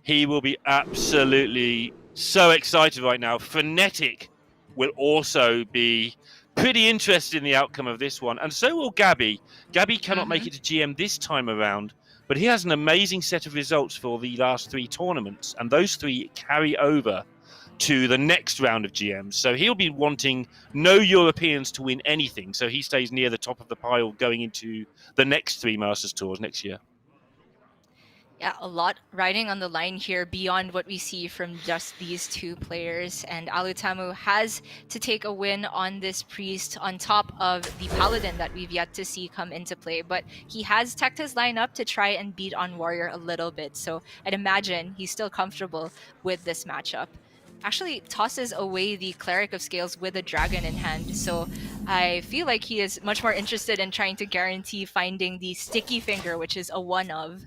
He will be absolutely so excited right now. Fnatic will also be pretty interested in the outcome of this one. And so will Gabby. Gabby cannot make it to GM this time around, but he has an amazing set of results for the last 3 tournaments. And those 3 carry over to the next round of GMs. So he'll be wanting no Europeans to win anything. So he stays near the top of the pile going into the next 3 Masters Tours next year. Yeah, a lot riding on the line here beyond what we see from just these 2 players. And Alutemu has to take a win on this Priest on top of the Paladin that we've yet to see come into play. But he has teched his line up to try and beat on Warrior a little bit. So I'd imagine he's still comfortable with this matchup. Actually tosses away the Cleric of Scales with a Dragon in hand. So I feel like he is much more interested in trying to guarantee finding the Sticky Finger, which is a 1 of.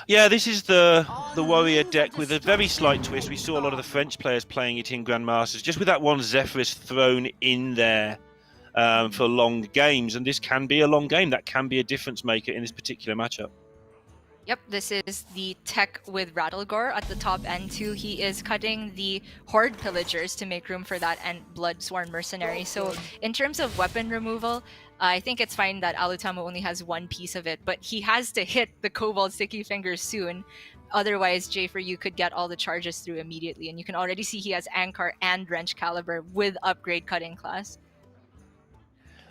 Yeah, this is the warrior deck with a very slight twist. We saw a lot of the French players playing it in Grandmasters, just with that one Zephyrus thrown in there for long games, and this can be a long game. That can be a difference maker in this particular matchup. Yep, this is the tech with Rattlegore at the top end too. He is cutting the Horde Pillagers to make room for that and Bloodsworn Mercenary. So in terms of weapon removal, I think it's fine that Alutemu only has one piece of it, but he has to hit the Cobalt Sticky Fingers soon. Otherwise, J4YOU could get all the charges through immediately, and you can already see he has Ankar and Wrench Caliber with upgrade cutting class.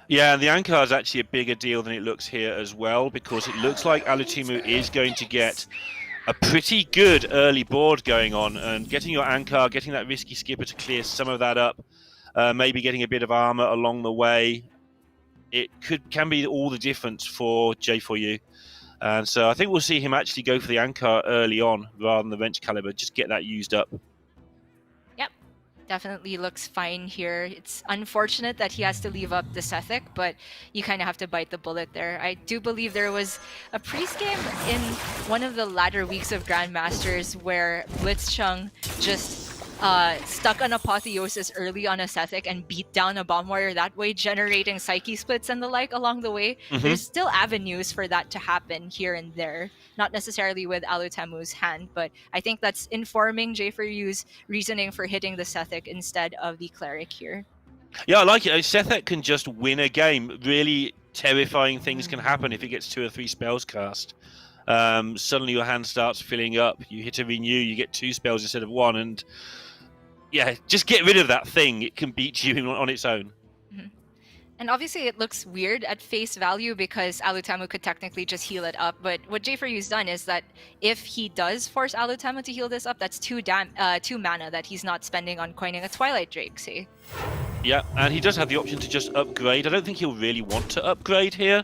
Yeah, and the Ankar is actually a bigger deal than it looks here as well, because it looks like Alutemu is going to get a pretty good early board going on, and getting your Ankar, getting that risky skipper to clear some of that up, maybe getting a bit of armor along the way, it can be all the difference for J4YOU. And so I think we'll see him actually go for the Ankar early on rather than the Wrench Caliber, just get that used up. Definitely looks fine here. It's unfortunate that he has to leave up the Sethic, but you kind of have to bite the bullet there. I do believe there was a priest game in one of the latter weeks of Grandmasters where Blitzchung just stuck on Apotheosis early on a Sethic and beat down a Bomb Warrior that way, generating Psyche Splits and the like along the way. There's still avenues for that to happen here and there. Not necessarily with Alutemu's hand, but I think that's informing J4YOU's reasoning for hitting the Sethic instead of the Cleric here. Yeah, I like it. Sethic can just win a game. Really terrifying things can happen if he gets 2 or 3 spells cast. Suddenly your hand starts filling up. You hit a renew, you get 2 spells instead of 1, and yeah, just get rid of that thing. It can beat you on its own. And obviously it looks weird at face value because Alutemu could technically just heal it up, but what J4YOU's done is that if he does force Alutemu to heal this up, that's 2 mana that he's not spending on coining a Twilight Drake, see? Yeah, and he does have the option to just upgrade. I don't think he'll really want to upgrade here,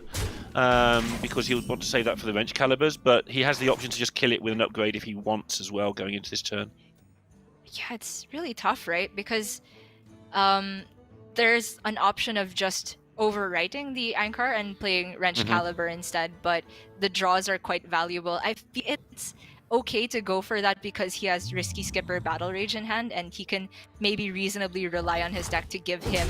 because he'll want to save that for the Wrench Calibers, but he has the option to just kill it with an upgrade if he wants as well going into this turn. Yeah, it's really tough, right? Because there's an option of just overwriting the Ankar and playing Wrench Caliber instead, but the draws are quite valuable. I feel it's okay to go for that because he has Risky Skipper Battle Rage in hand, and he can maybe reasonably rely on his deck to give him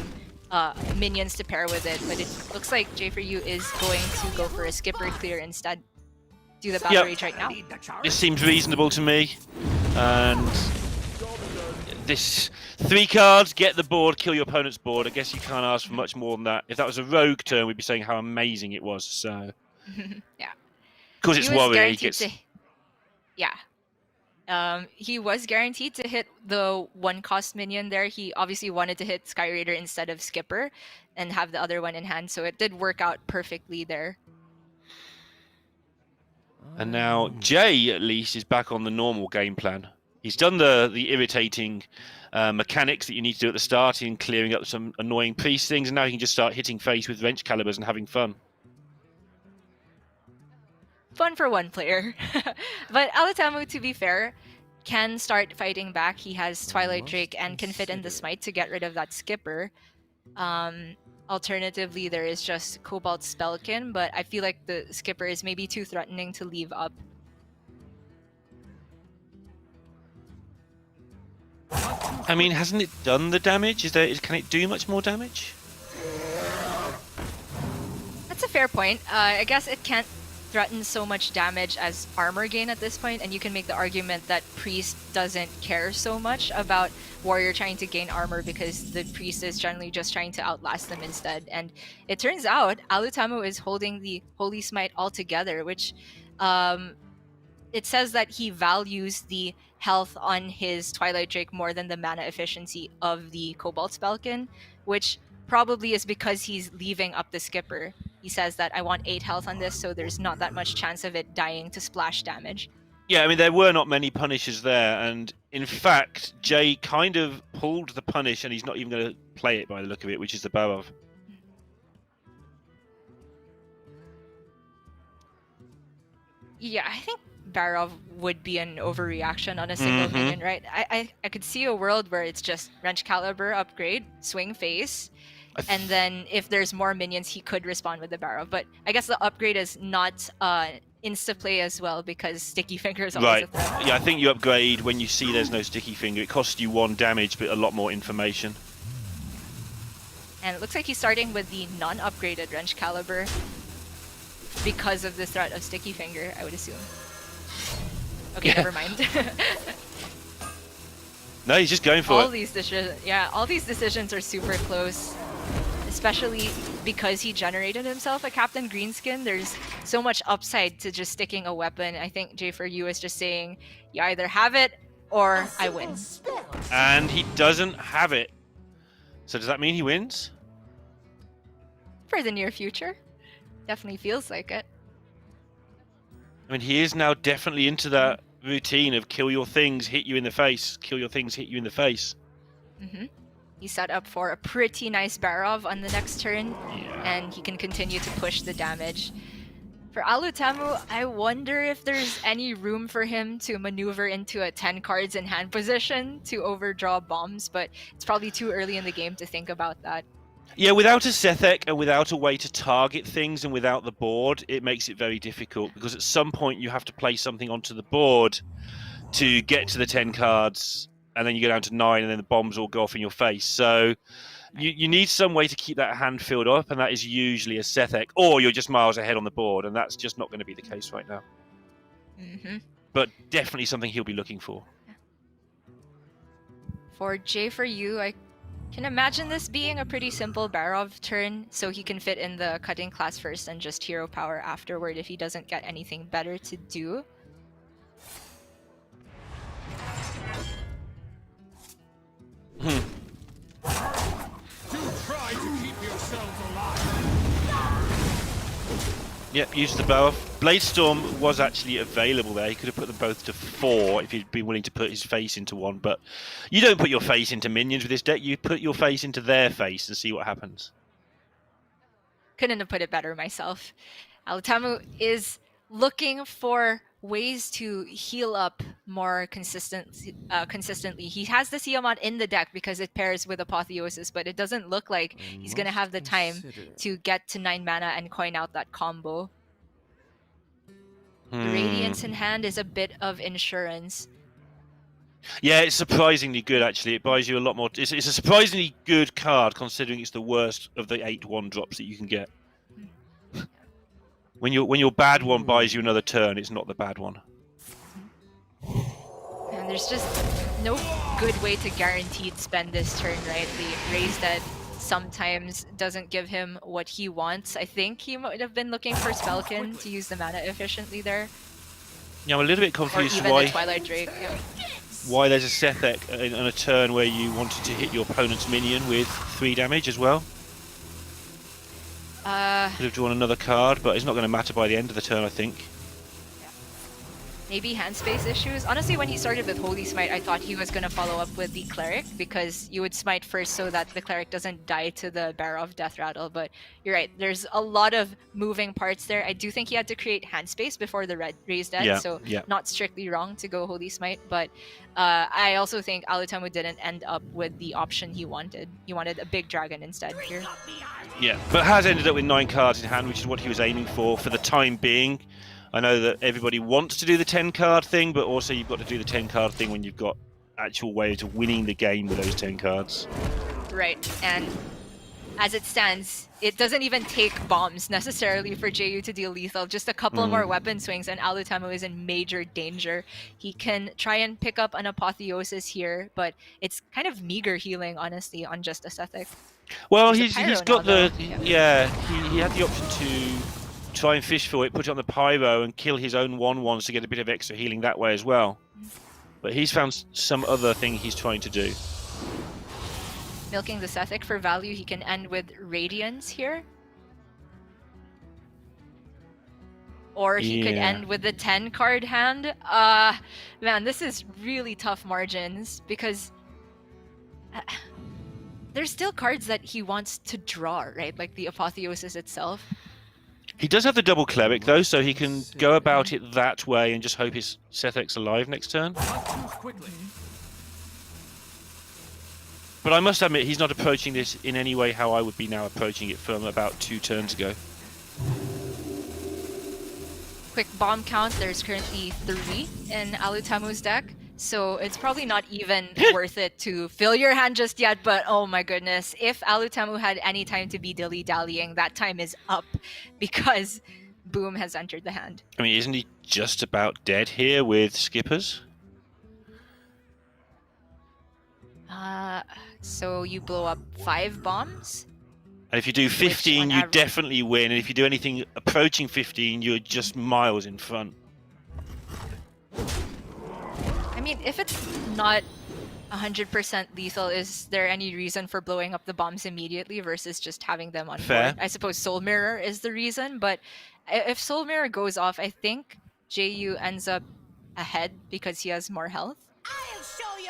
minions to pair with it, but it looks like J4YOU is going to go for a Skipper clear instead. Do the Battle Rage right now. This seems reasonable to me, and this 3 cards, get the board, kill your opponent's board. I guess you can't ask for much more than that. If that was a rogue turn, we'd be saying how amazing it was. So, yeah, because it's warrior, he gets. He was guaranteed to hit the 1-cost minion there. He obviously wanted to hit Sky Raider instead of Skipper and have the other one in hand, so it did work out perfectly there. And now Jay, at least, is back on the normal game plan. He's done the irritating mechanics that you need to do at the start in clearing up some annoying priest things, and now he can just start hitting face with Wrench Calibers and having fun. Fun for one player. But Alutemu, to be fair, can start fighting back. He has Twilight Drake and can fit in the Smite to get rid of that Skipper. Alternatively, there is just Cobalt Spellkin, but I feel like the Skipper is maybe too threatening to leave up. I mean, hasn't it done the damage? Can it do much more damage? That's a fair point. I guess it can't threaten so much damage as armor gain at this point, and you can make the argument that Priest doesn't care so much about Warrior trying to gain armor because the Priest is generally just trying to outlast them instead. And it turns out Alutemu is holding the Holy Smite altogether, which it says that he values the health on his Twilight Drake more than the mana efficiency of the Cobalt Spellkin, which probably is because he's leaving up the Skipper. He says that I want 8 health on this, so there's not that much chance of it dying to splash damage. Yeah, I mean, there were not many punishes there, and in fact, Jay kind of pulled the punish, and he's not even going to play it by the look of it, which is the Barov. Yeah, I think Barov would be an overreaction on a single minion, right? I could see a world where it's just Wrench Caliber upgrade, swing face, and then if there's more minions, he could respond with the Barov. But I guess the upgrade is not insta-play as well, because Sticky Finger is always a Right. threat. Yeah, I think you upgrade when you see there's no sticky finger. It costs you 1 damage, but a lot more information. And it looks like he's starting with the non-upgraded Wrench Caliber because of the threat of Sticky Finger, I would assume. Okay, Yeah. never mind. No, he's just going for all it. these decisions, yeah, all these decisions are super close, especially because he generated himself a Captain Greenskin. There's so much upside to just sticking a weapon. I think J4YOU is just saying, you either have it or I win. And he doesn't have it. So does that mean he wins? For the near future, definitely feels like it. I mean, he is now definitely into that routine of kill your things, hit you in the face, kill your things, hit you in the face. He's set up for a pretty nice Barov on the next turn, Yeah. and he can continue to push the damage. For Alutemu, I wonder if there's any room for him to maneuver into a 10 cards in hand position to overdraw bombs, but it's probably too early in the game to think about that. Yeah, without a Sethek and without a way to target things and without the board, it makes it very difficult, because at some point you have to play something onto the board to get to the 10 cards, and then you go down to 9, and then the bombs all go off in your face. So you need some way to keep that hand filled up, and that is usually a Sethek, or you're just miles ahead on the board, and that's just not going to be the case right now. But definitely something he'll be looking for. For J4YOU, I can imagine this being a pretty simple Barov turn, so he can fit in the cutting class first and just hero power afterward if he doesn't get anything better to do. Do try to keep yourselves alive. Yep, use the bow. Bladestorm was actually available there. He could have put them both to 4 if he'd been willing to put his face into 1, but you don't put your face into minions with this deck. You put your face into their face and see what happens. Couldn't have put it better myself. Alutemu is looking for ways to heal up more consistently. He has the Tiamat in the deck because it pairs with Apotheosis, but it doesn't look like he's going to have the time to get to 9 mana and coin out that combo. The Radiance in hand is a bit of insurance. Yeah, it's surprisingly good, actually. It buys you a lot more. It's a surprisingly good card, considering it's the worst of the 8 1-drops that you can get. When your bad one buys you another turn, it's not the bad one. And there's just no good way to guaranteed spend this turn, right? The Raise Dead sometimes doesn't give him what he wants. I think he might have been looking for Spellkin to use the mana efficiently there. Yeah, I'm a little bit Or confused even why the Twilight Drake. Yeah. why there's a Sethek on a turn where you wanted to hit your opponent's minion with 3 damage as well. Could have drawn another card, but it's not going to matter by the end of the turn, I think. Maybe hand space issues. Honestly, when he started with Holy Smite, I thought he was going to follow up with the Cleric, because you would smite first so that the Cleric doesn't die to the Barov Death Rattle. But you're right, there's a lot of moving parts there. I do think he had to create hand space before the Raise Dead, so not strictly wrong to go Holy Smite. But I also think Alutemu didn't end up with the option he wanted. He wanted a big dragon instead here. Yeah, but has ended up with 9 cards in hand, which is what he was aiming for the time being. I know that everybody wants to do the 10 card thing, but also you've got to do the 10 card thing when you've got actual ways of winning the game with those 10 cards. Right, and as it stands, it doesn't even take bombs necessarily for J4YOU to deal lethal. Just a couple more weapon swings and Alutemu is in major danger. He can try and pick up an Apotheosis here, but it's kind of meager healing, honestly, on just a Sethek. Well, He's a he's pyro got now, the... though. he had the option to try and fish for it, put it on the pyro and kill his own 1/1s to get a bit of extra healing that way as well. But he's found some other thing he's trying to do. Milking the Sethek for value, he can end with Radiance here. Or he could end with the 10 card hand. Man, this is really tough margins because there's still cards that he wants to draw, right? Like the Apotheosis itself. He does have the double cleric though, so he can go about it that way and just hope his Sethek's alive next turn. But I must admit, he's not approaching this in any way how I would be now approaching it from about 2 turns ago. quick bomb count, there's currently 3 in Alutemu's deck. So it's probably not even worth it to fill your hand just yet, but oh my goodness, if Alutemu had any time to be dilly-dallying, that time is up because Boom has entered the hand. I mean, isn't he just about dead here with skippers? So you blow up 5 bombs? And if you do 15, you average- definitely win. And if you do anything approaching 15, you're just miles in front. I mean, if it's not 100% lethal, is there any reason for blowing up the bombs immediately versus just having them on Fair. board? I suppose Soul Mirror is the reason, but if Soul Mirror goes off, I think J4YOU ends up ahead because he has more health.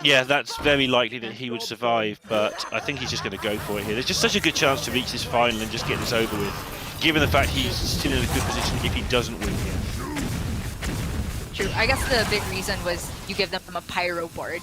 Yeah, that's very likely that he would survive, but I think he's just going to go for it here. There's just such a good chance to reach this final and just get this over with, given the fact he's still in a good position if he doesn't win here. True. I guess the big reason was you give them a pyro board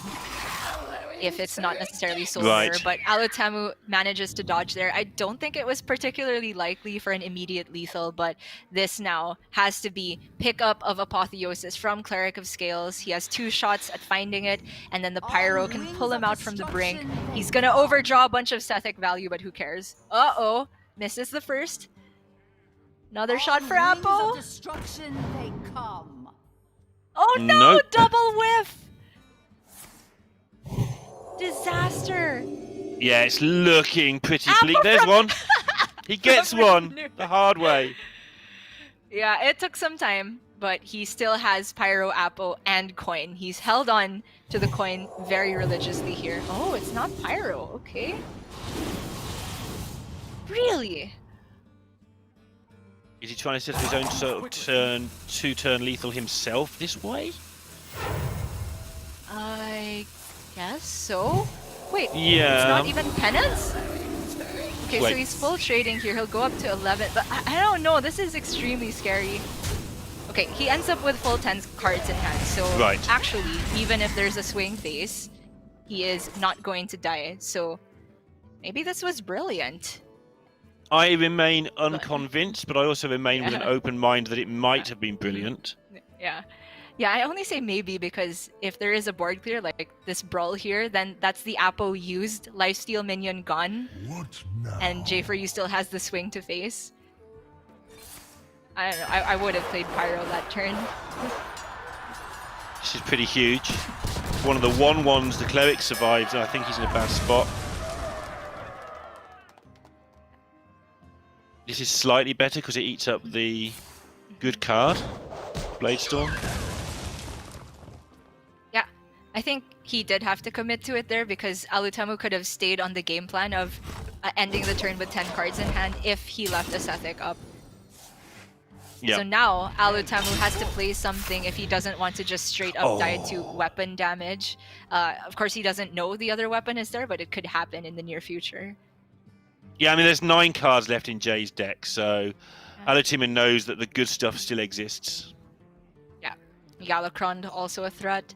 if it's not necessarily Soul Right. Mirror, but Alutemu manages to dodge there. I don't think it was particularly likely for an immediate lethal, but this now has to be pickup of Apotheosis from Cleric of Scales. He has 2 shots at finding it, and then the pyro can pull him out from the brink. He's gonna overdraw a bunch of Sethic value, but who cares? Uh-oh, misses the first. Another shot for Apple. Destruction they come. Oh no, Nope. double whiff! Disaster! Yeah, it's looking pretty Apple bleak. There's from- one. He gets from one New- the hard way. Yeah, it took some time, but he still has Pyro, Apple, and coin. He's held on to the coin very religiously here. Oh, it's not Pyro, okay. Really? Is he trying to set up his own sort of turn, 2-turn lethal himself this way? I guess so. Wait, Yeah. it's not even penance? Okay, Wait. so he's full trading here. He'll go up to 11, but I don't know. This is extremely scary. Okay, he ends up with full 10 cards in hand, so Right. actually, even if there's a swing face, he is not going to die. So maybe this was brilliant. I remain unconvinced, but I also remain with an Yeah. open mind that it might have been brilliant. Yeah. Yeah, I only say maybe because if there is a board clear like this brawl here, then that's the Apo used lifesteal minion gone. What now? And J4YOU still has the swing to face. I don't know, I would have played Pyro that turn. This is pretty huge. One of the 1-1s the cleric survives, and I think he's in a bad spot. This is slightly better because it eats up the good card, Bladestorm. Yeah, I think he did have to commit to it there because Alutemu could have stayed on the game plan of ending the turn with 10 cards in hand if he left a Sethic up. Yeah. So now Alutemu has to play something if he doesn't want to just straight up die to weapon damage. Of course, he doesn't know the other weapon is there, but it could happen in the near future. Yeah, I mean, there's 9 cards left in Jay's deck, so Alutemu knows that the good stuff still exists. Yeah, Galakrond also a threat.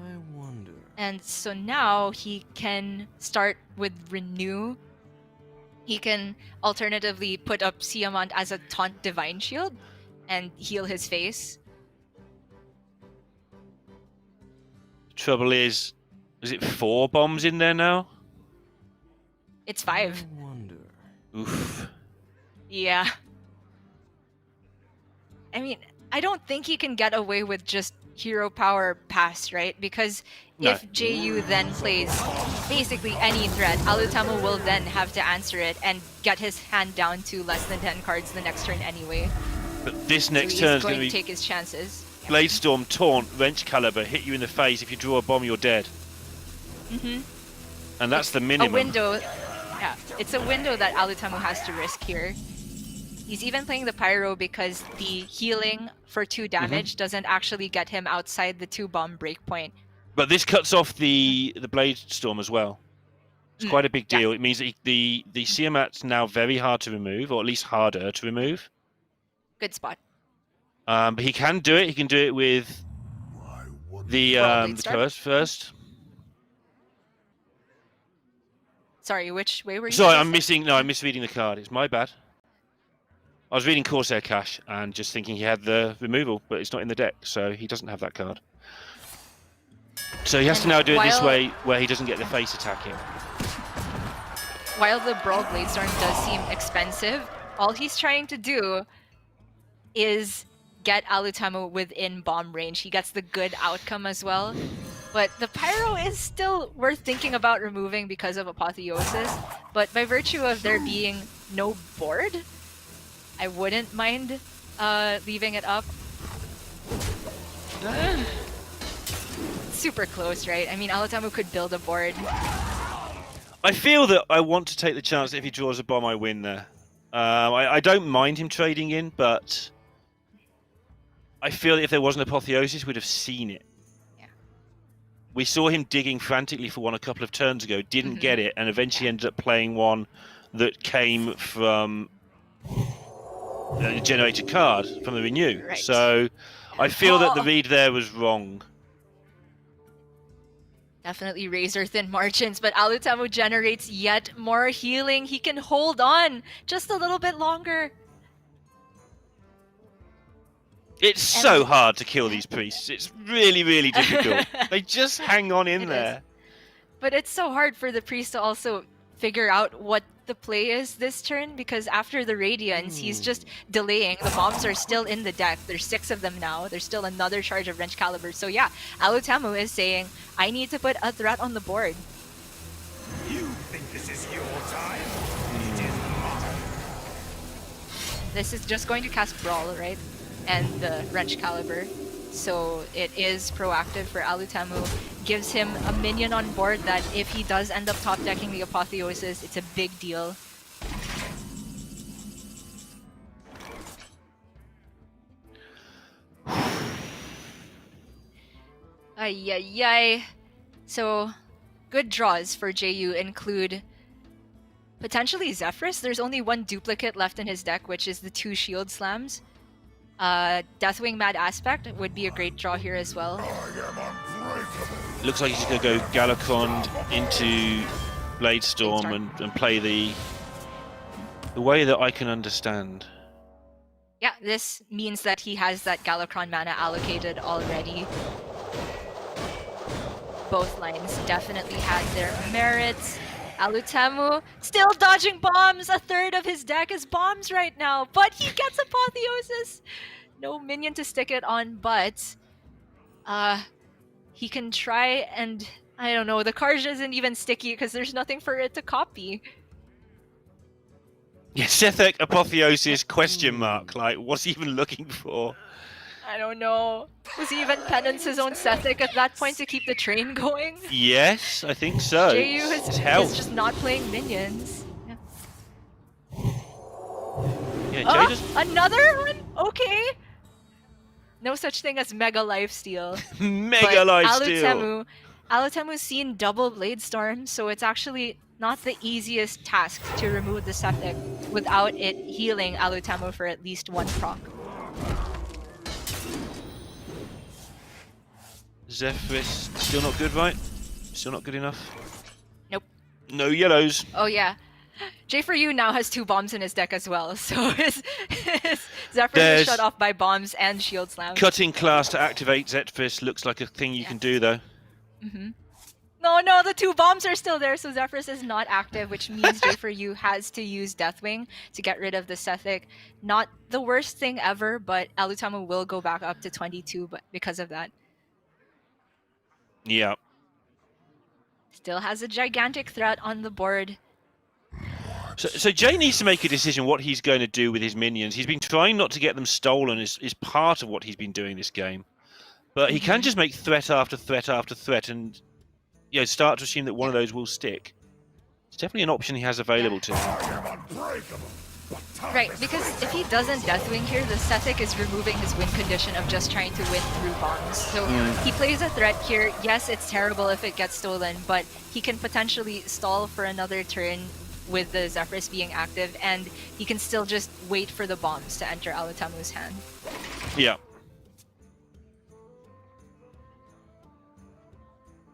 I wonder. And so now he can start with Renew. He can alternatively put up Siamant as a taunt Divine Shield and heal his face. Trouble is it 4 bombs in there now? It's 5. I wonder. Oof. Yeah. I mean, I don't think he can get away with just hero power pass, right? Because No. if J4YOU then plays basically any threat, Alutemu will then have to answer it and get his hand down to less than 10 cards the next turn anyway. But this So next he's turn is going going to to be take his chances. Bladestorm, Taunt, Wrench Caliber, hit you in the face. If you draw a bomb, you're dead. Mm-hmm. And that's the A minimum. window. Yeah, it's a window that Alutemu has to risk here. He's even playing the Pyro because the healing for 2 damage doesn't actually get him outside the 2-bomb breakpoint. But this cuts off the Bladestorm as well. It's quite a big yeah. deal. It means that the Siamat's now very hard to remove, or at least harder to remove. Good spot. But he can do it. He can do it with the Blade Star? curse first. Sorry, which way were you? Sorry, gonna I'm say? missing. No, I'm misreading the card. It's my bad. I was reading Corsair Cache and just thinking he had the removal, but it's not in the deck, so he doesn't have that card. So he has to now do it this way, where he doesn't get the face attacking. While the Brawl Bladestorm does seem expensive, all he's trying to do is get Alutemu within bomb range. He gets the good outcome as well. But the Pyro is still worth thinking about removing because of Apotheosis. But by virtue of there being no board, I wouldn't mind leaving it up. Super close, right? I mean, Alutemu could build a board. I feel that I want to take the chance that if he draws a bomb, I win there. I don't mind him trading in, but I feel that if there wasn't Apotheosis, we'd have seen it. Yeah. We saw him digging frantically for one a couple of turns ago, didn't get it, and eventually ended up playing one that came from a generated card from the Renew. Right. So I feel that the read there was wrong. Definitely razor thin margins, but Alutemu generates yet more healing. He can hold on just a little bit longer. It's so hard to kill these priests. It's really, really difficult. They just hang on in there. But it's so hard for the priest to also figure out what the play is this turn, because after the Radiance, he's just delaying. The bombs are still in the deck. There's 6 of them now. There's still another charge of Wrench Caliber. So yeah, Alutemu is saying, I need to put a threat on the board. You think this is your time? It is mine. This is just going to cast Brawl, right? And the Wrench Caliber. So it is proactive for Alutemu. Gives him a minion on board that if he does end up top decking the Apotheosis, it's a big deal. Ay, ay, ay. So, good draws for JU include potentially Zephyrus. There's only one duplicate left in his deck, which is the 2 Shield Slams. Deathwing Mad Aspect would be a great draw here as well. Looks like he's going to go Galacond into Bladestorm and play the way that I can understand. Yeah, this means that he has that Galacron mana allocated already. Both lines definitely had their merits. Alutemu still dodging bombs. A third of his deck is bombs right now, but he gets Apotheosis. No minion to stick it on, but he can try and, I don't know, the card isn't even sticky because there's nothing for it to copy. Yeah, Sethek Apotheosis question mark. Like, what's he even looking for? I don't know. Was he even penance his own Sethek at that point to keep the train going? Yes, I think so. JU is just not playing minions. Yeah, Jay just... Another one? Okay. No such thing as Mega Lifesteal. Mega Lifesteal! Alutemu's seen double Bladestorm, so it's actually not the easiest task to remove the Sethek without it healing Alutemu for at least 1 proc. Zephyrus, still not good, right? Still not good enough? Nope. No yellows. Oh yeah. J4YOU now has 2 bombs in his deck as well, so his Zephyrus is shut off by bombs and shield slams. Cutting class to activate Zephyrus looks like a thing you can do, though. No, the 2 bombs are still there, so Zephyrus is not active, which means J4YOU has to use Deathwing to get rid of the Sethek. Not the worst thing ever, but Alutemu will go back up to 22 because of that. Yeah. Still has a gigantic threat on the board. So Jay needs to make a decision what he's going to do with his minions. He's been trying not to get them stolen is part of what he's been doing this game. But he can just make threat after threat after threat and start to assume that one of those will stick. It's definitely an option he has available to him. Right, because if he doesn't Deathwing here, the Sethek is removing his win condition of just trying to win through bombs. So he plays a threat here. Yes, it's terrible if it gets stolen, but he can potentially stall for another turn with the Zephyrus being active, and he can still just wait for the bombs to enter Alutemu's hand. Yeah.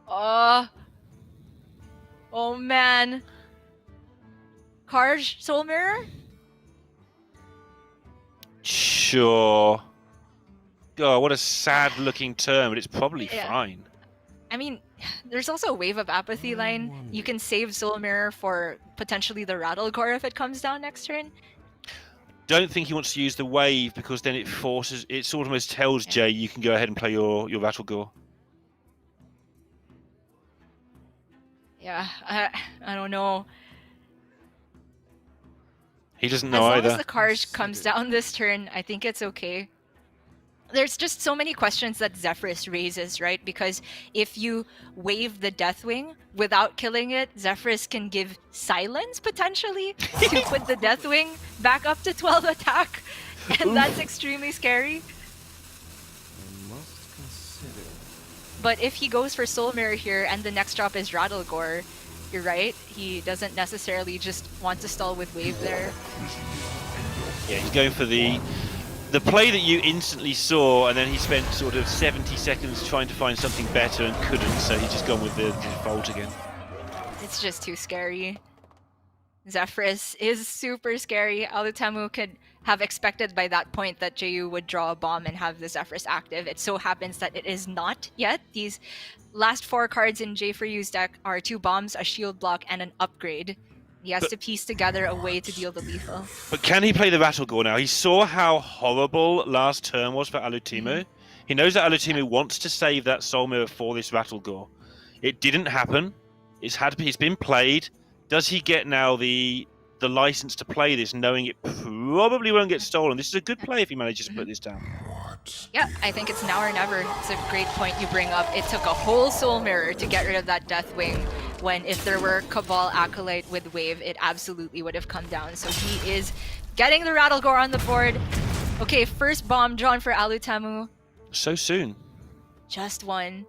Oh man. Karj Soul Mirror? sure. God, what a sad-looking turn, but it's probably fine. I mean, there's also a Wave of Apathy line. You can save Soul Mirror for potentially the Rattlegore if it comes down next turn. Don't think he wants to use the wave because then it forces. It sort of almost tells Jay you can go ahead and play your Rattlegore. Yeah, I don't know. He doesn't know either. As long as the Karj comes down this turn, I think it's okay. There's just so many questions that Zephyrus raises, right? Because if you wave the Deathwing without killing it, Zephyrus can give silence potentially to put the Deathwing back up to 12 attack. And that's extremely scary. But if he goes for Soul Mirror here and the next drop is Rattlegore, you're right. He doesn't necessarily just want to stall with wave there. Yeah, he's going for the play that you instantly saw, and then he spent sort of 70 seconds trying to find something better and couldn't, so he's just gone with the default again. It's just too scary. Zephyrus is super scary. Alutemu could have expected by that point that J4YOU would draw a bomb and have the Zephyrus active. It so happens that it is not yet. These last 4 cards in J4YOU's deck are 2 bombs, a shield block, and an upgrade. He has to piece together a way to deal the lethal. But can he play the Rattlegore now? He saw how horrible last turn was for Alutemu. He knows that Alutemu wants to save that Soul Mirror for this Rattlegore. It didn't happen. It's been played. Does he get now the license to play this, knowing it probably won't get stolen? This is a good play if he manages to put this down. Yeah, I think it's now or never. It's a great point you bring up. It took a whole Soul Mirror to get rid of that Deathwing, when if there were Cabal Acolyte with Wave, it absolutely would have come down. So he is getting the Rattlegore on the board. Okay, first bomb drawn for Alutemu. So soon. Just one.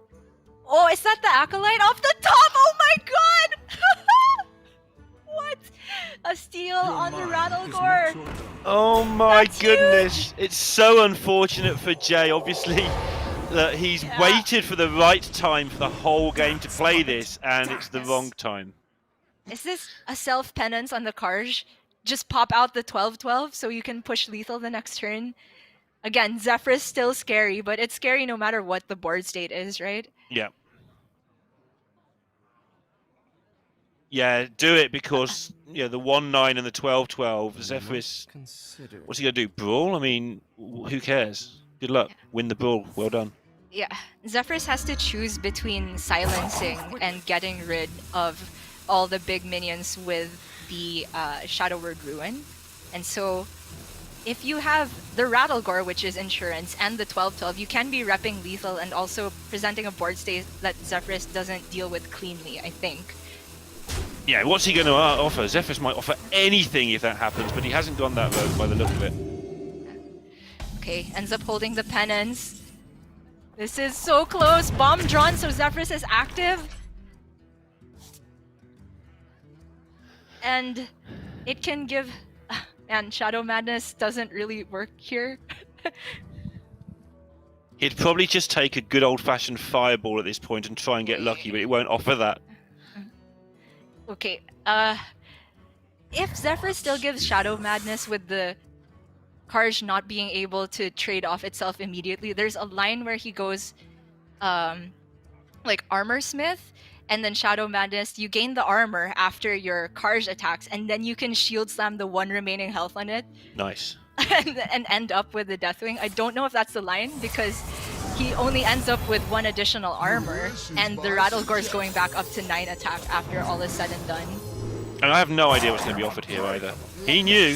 Oh, is that the Acolyte off the top? Oh my god! What? A steal on the Rattlegore. Oh my That's goodness. It's so unfortunate for Jay, obviously, that he's waited for the right time for the whole game to play this, and it's the wrong time. Is this a self-penance on the Karj? Just pop out the 12-12 so you can push lethal the next turn? Again, Zephyrus still scary, but it's scary no matter what the board state is, right? Yeah. Yeah, do it because the 1-9 and the 12-12. Zephyrus, what's he gonna do? Brawl? I mean, who cares? Good luck. Win the brawl. Well done. Yeah, Zephyrus has to choose between silencing and getting rid of all the big minions with the Shadow Word Ruin. And so, if you have the Rattlegore, which is insurance, and the 12-12, you can be repping lethal and also presenting a board state that Zephyrus doesn't deal with cleanly, I think. Yeah, what's he going to offer? Zephyrus might offer anything if that happens, but he hasn't gone that road by the look of it. Okay, ends up holding the penance. This is so close. Bomb drawn, so Zephyrus is active. And it can give... Man, Shadow Madness doesn't really work here. He'd probably just take a good old-fashioned fireball at this point and try and get lucky, but it won't offer that. Okay, if Zephyrus still gives Shadow Madness with the Karj not being able to trade off itself immediately, there's a line where he goes, like Armor Smith, and then Shadow Madness, you gain the armor after your Karj attacks, and then you can shield slam the 1 remaining health on it. Nice. and end up with the Deathwing. I don't know if that's the line, because he only ends up with 1 additional armor, and the Rattlegore's going back up to 9 attack after all is said and done. And I have no idea what's going to be offered here either. He knew.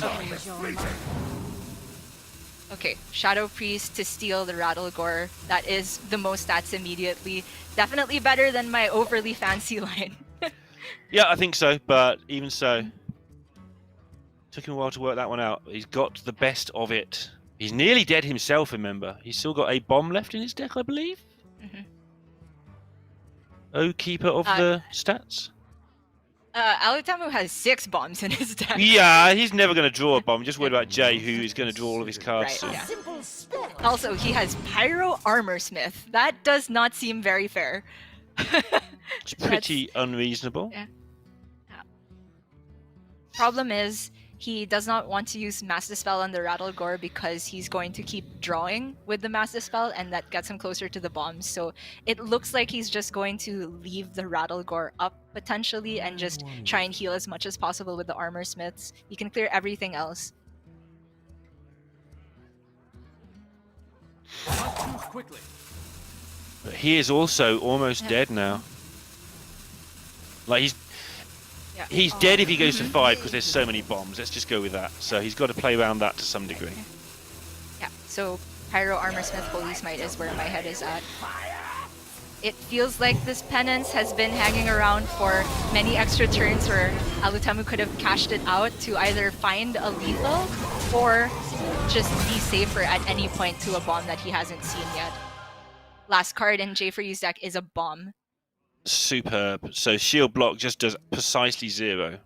Okay, Shadow Priest to steal the Rattlegore. That is the most stats immediately. Definitely better than my overly fancy line. Yeah, I think so, but even so, took him a while to work that one out. He's got the best of it. He's nearly dead himself, remember. He's still got a bomb left in his deck, I believe. Oh, keeper of the stats. Alutemu has 6 bombs in his deck. Yeah, he's never going to draw a bomb. Just worried about Jay, who is going to draw all of his cards soon. Yeah. Also, he has Pyro Armor Smith. That does not seem very fair. It's pretty unreasonable. Yeah. Problem is, he does not want to use Mass Dispel on the Rattle Gore because he's going to keep drawing with the Mass Dispel, and that gets him closer to the bombs. So it looks like he's just going to leave the Rattle Gore up potentially and just try and heal as much as possible with the Armor Smiths. He can clear everything else. Quickly. But he is also almost dead now. Like he's dead if he goes to 5 because there's so many bombs. Let's just go with that. So he's got to play around that to some degree. Yeah, so Pyro, Armor Smith, Holy Smite is where my head is at. It feels like this penance has been hanging around for many extra turns where Alutemu could have cashed it out to either find a lethal or just be safer at any point to a bomb that he hasn't seen yet. Last card in J4You's deck is a bomb. Superb. So shield block just does precisely 0.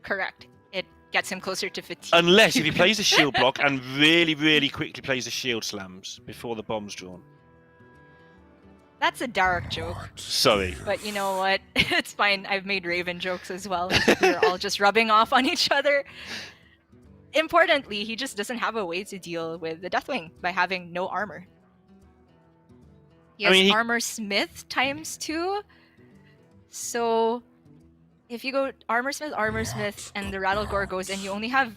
Correct. It gets him closer to fatigue. Unless if he plays a shield block and really, really quickly plays the shield slams before the bomb's drawn. That's a dark joke. Sorry. But you know what? It's fine. I've made Raven jokes as well. We're all just rubbing off on each other. Importantly, he just doesn't have a way to deal with the Deathwing by having no armor. He has Armor Smith ×2. So if you go Armor Smith, and the Rattle Gore goes and you only have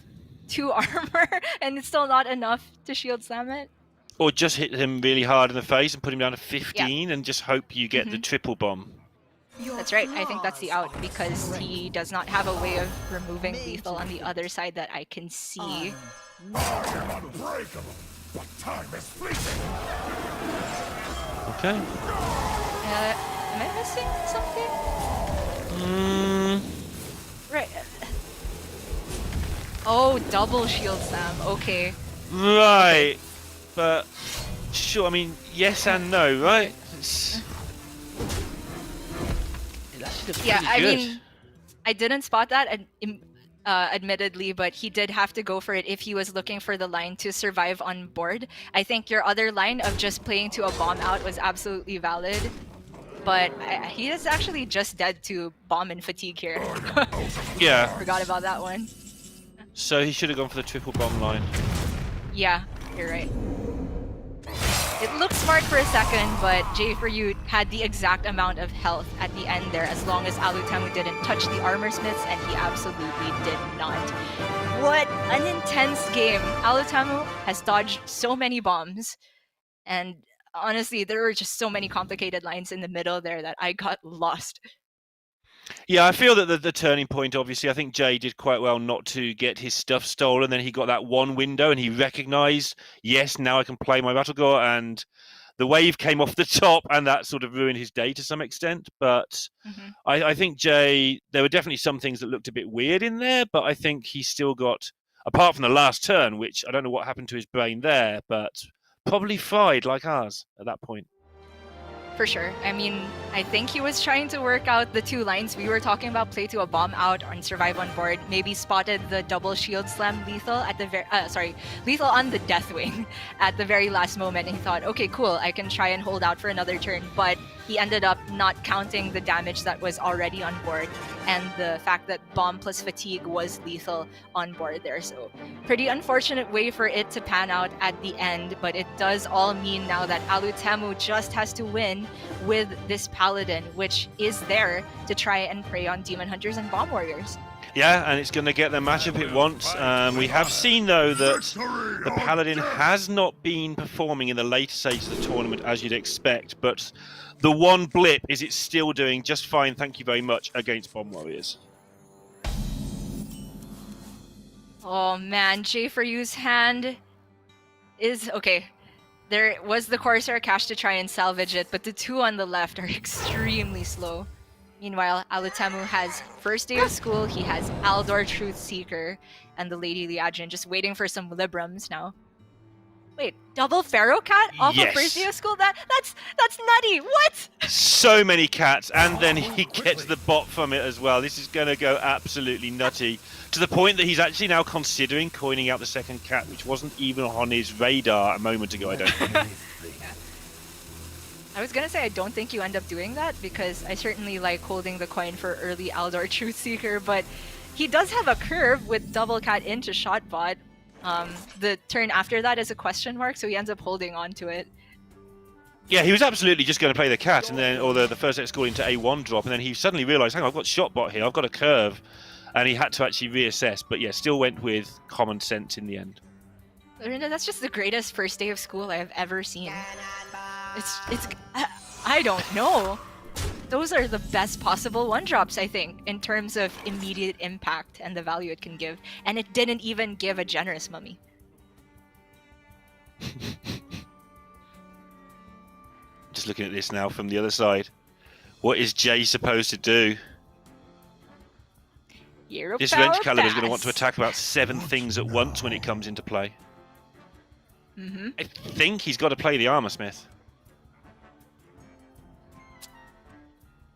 2 armor and it's still not enough to shield slam it. Or just hit him really hard in the face and put him down to 15 and just hope you get the triple bomb. That's right. I think that's the out because he does not have a way of removing lethal on the other side that I can see. I am unbreakable, but time is fleeting. Okay. Am I missing something? Right. Oh, double shield slam. Okay. Right. But sure, I mean, yes and no, right? Yeah, I mean, I didn't spot that, admittedly, but he did have to go for it if he was looking for the line to survive on board. I think your other line of just playing to a bomb out was absolutely valid, but he is actually just dead to bomb and fatigue here. Yeah. Forgot about that one. So he should have gone for the triple bomb line. Yeah, you're right. It looked smart for a second, but J4YOU had the exact amount of health at the end there as long as Alutemu didn't touch the Armor Smiths, and he absolutely did not. What an intense game. Alutemu has dodged so many bombs, and honestly, there were just so many complicated lines in the middle there that I got lost. Yeah, I feel that the turning point, obviously, I think Jay did quite well not to get his stuff stolen. Then he got that one window and he recognized, yes, now I can play my Battle Gore, and the wave came off the top and that sort of ruined his day to some extent. But I think Jay, there were definitely some things that looked a bit weird in there, but I think he still got, apart from the last turn, which I don't know what happened to his brain there, but probably fried like ours at that point. For sure. I mean, I think he was trying to work out the 2 lines we were talking about, play to a bomb out and survive on board. Maybe spotted the double shield slam lethal at the lethal on the Deathwing at the very last moment, and he thought, okay, cool, I can try and hold out for another turn, but he ended up not counting the damage that was already on board and the fact that bomb plus fatigue was lethal on board there. So pretty unfortunate way for it to pan out at the end, but it does all mean now that Alutemu just has to win with this Paladin, which is there to try and prey on Demon Hunters and Bomb Warriors. Yeah, and it's going to get the matchup it wants. We have seen, though, that the Paladin has not been performing in the later stages of the tournament as you'd expect, but the one blip is it's still doing just fine, thank you very much, against Bomb Warriors. Oh man, J4You's hand is... okay. There was the Corsair Cash to try and salvage it, but the 2 on the left are extremely slow. Meanwhile, Alutemu has First Day of School, he has Aldor Truth Seeker, and the Lady Liadrin just waiting for some Librams now. Wait, double Pharaoh Cat off of First Day of School? That's nutty! What? So many cats, and then he gets the bot from it as well. This is going to go absolutely nutty, to the point that he's actually now considering coining out the second cat, which wasn't even on his radar a moment ago, I don't think. I was gonna say I don't think you end up doing that, because I certainly like holding the coin for early Aldor Truth Seeker, but he does have a curve with double cat into shot bot. The turn after that is a question mark, so he ends up holding on to it. Yeah, he was absolutely just going to play the cat, and then, or the first X score into A1 drop, and then he suddenly realised, hang on, I've got shot bot here, I've got a curve, and he had to actually reassess. But yeah, still went with common sense in the end. Lorinda, that's just the greatest first day of school I have ever seen. It's I don't know. Those are the best possible one drops, I think, in terms of immediate impact and the value it can give. And it didn't even give a generous mummy. Just looking at this now from the other side. What is Jay supposed to do? Hero This power wrench caliber is pass. going to want to attack about 7 things at once when it comes into play. I think he's got to play the Armor Smith.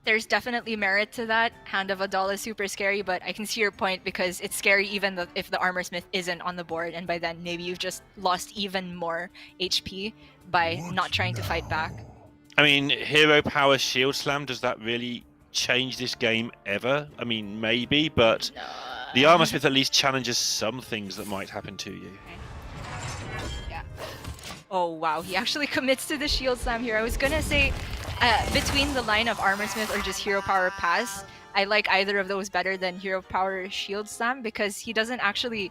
There's definitely merit to that. Hand of a doll is super scary, but I can see your point because it's scary even if the Armor Smith isn't on the board, and by then maybe you've just lost even more HP by not trying to fight back. I mean, Hero Power Shield Slam, does that really change this game ever? I mean, maybe, but the Armor Smith at least challenges some things that might happen to you. Yeah. Oh wow, he actually commits to the Shield Slam here. I was gonna say, between the line of Armor Smith or just Hero Power Pass, I like either of those better than Hero Power Shield Slam because he doesn't actually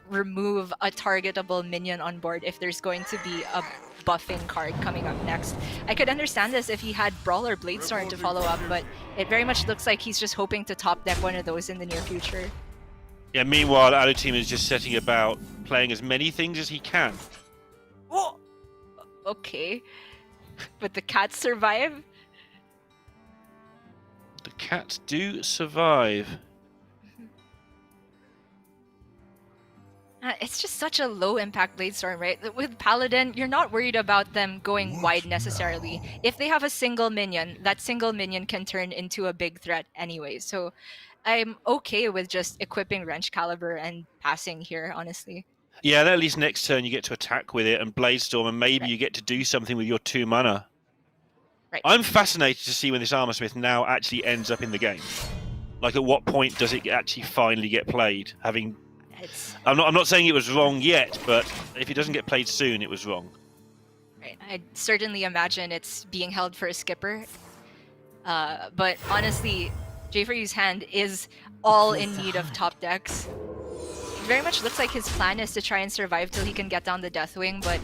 remove a targetable minion on board if there's going to be a buffing card coming up next. I could understand this if he had Brawl or Bladestorm to follow up, but it very much looks like he's just hoping to top deck one of those in the near future. Yeah, meanwhile, Alutemu is just setting about playing as many things as he can. Oh! Okay. But the cats survive? The cats do survive. It's just such a low impact Bladestorm, right? With Paladin, you're not worried about them going wide necessarily. If they have a single minion, that single minion can turn into a big threat anyway. So I'm okay with just equipping Wrench Caliber and passing here, honestly. Yeah, then at least next turn you get to attack with it and Bladestorm, and maybe you get to do something with your 2 mana. Right. I'm fascinated to see when this Armor Smith now actually ends up in the game. Like, at what point does it actually finally get played? I'm not saying it was wrong yet, but if it doesn't get played soon, it was wrong. Right. I certainly imagine it's being held for a skipper. But honestly, J4You's hand is all in need of top decks. It very much looks like his plan is to try and survive till he can get down the Deathwing, but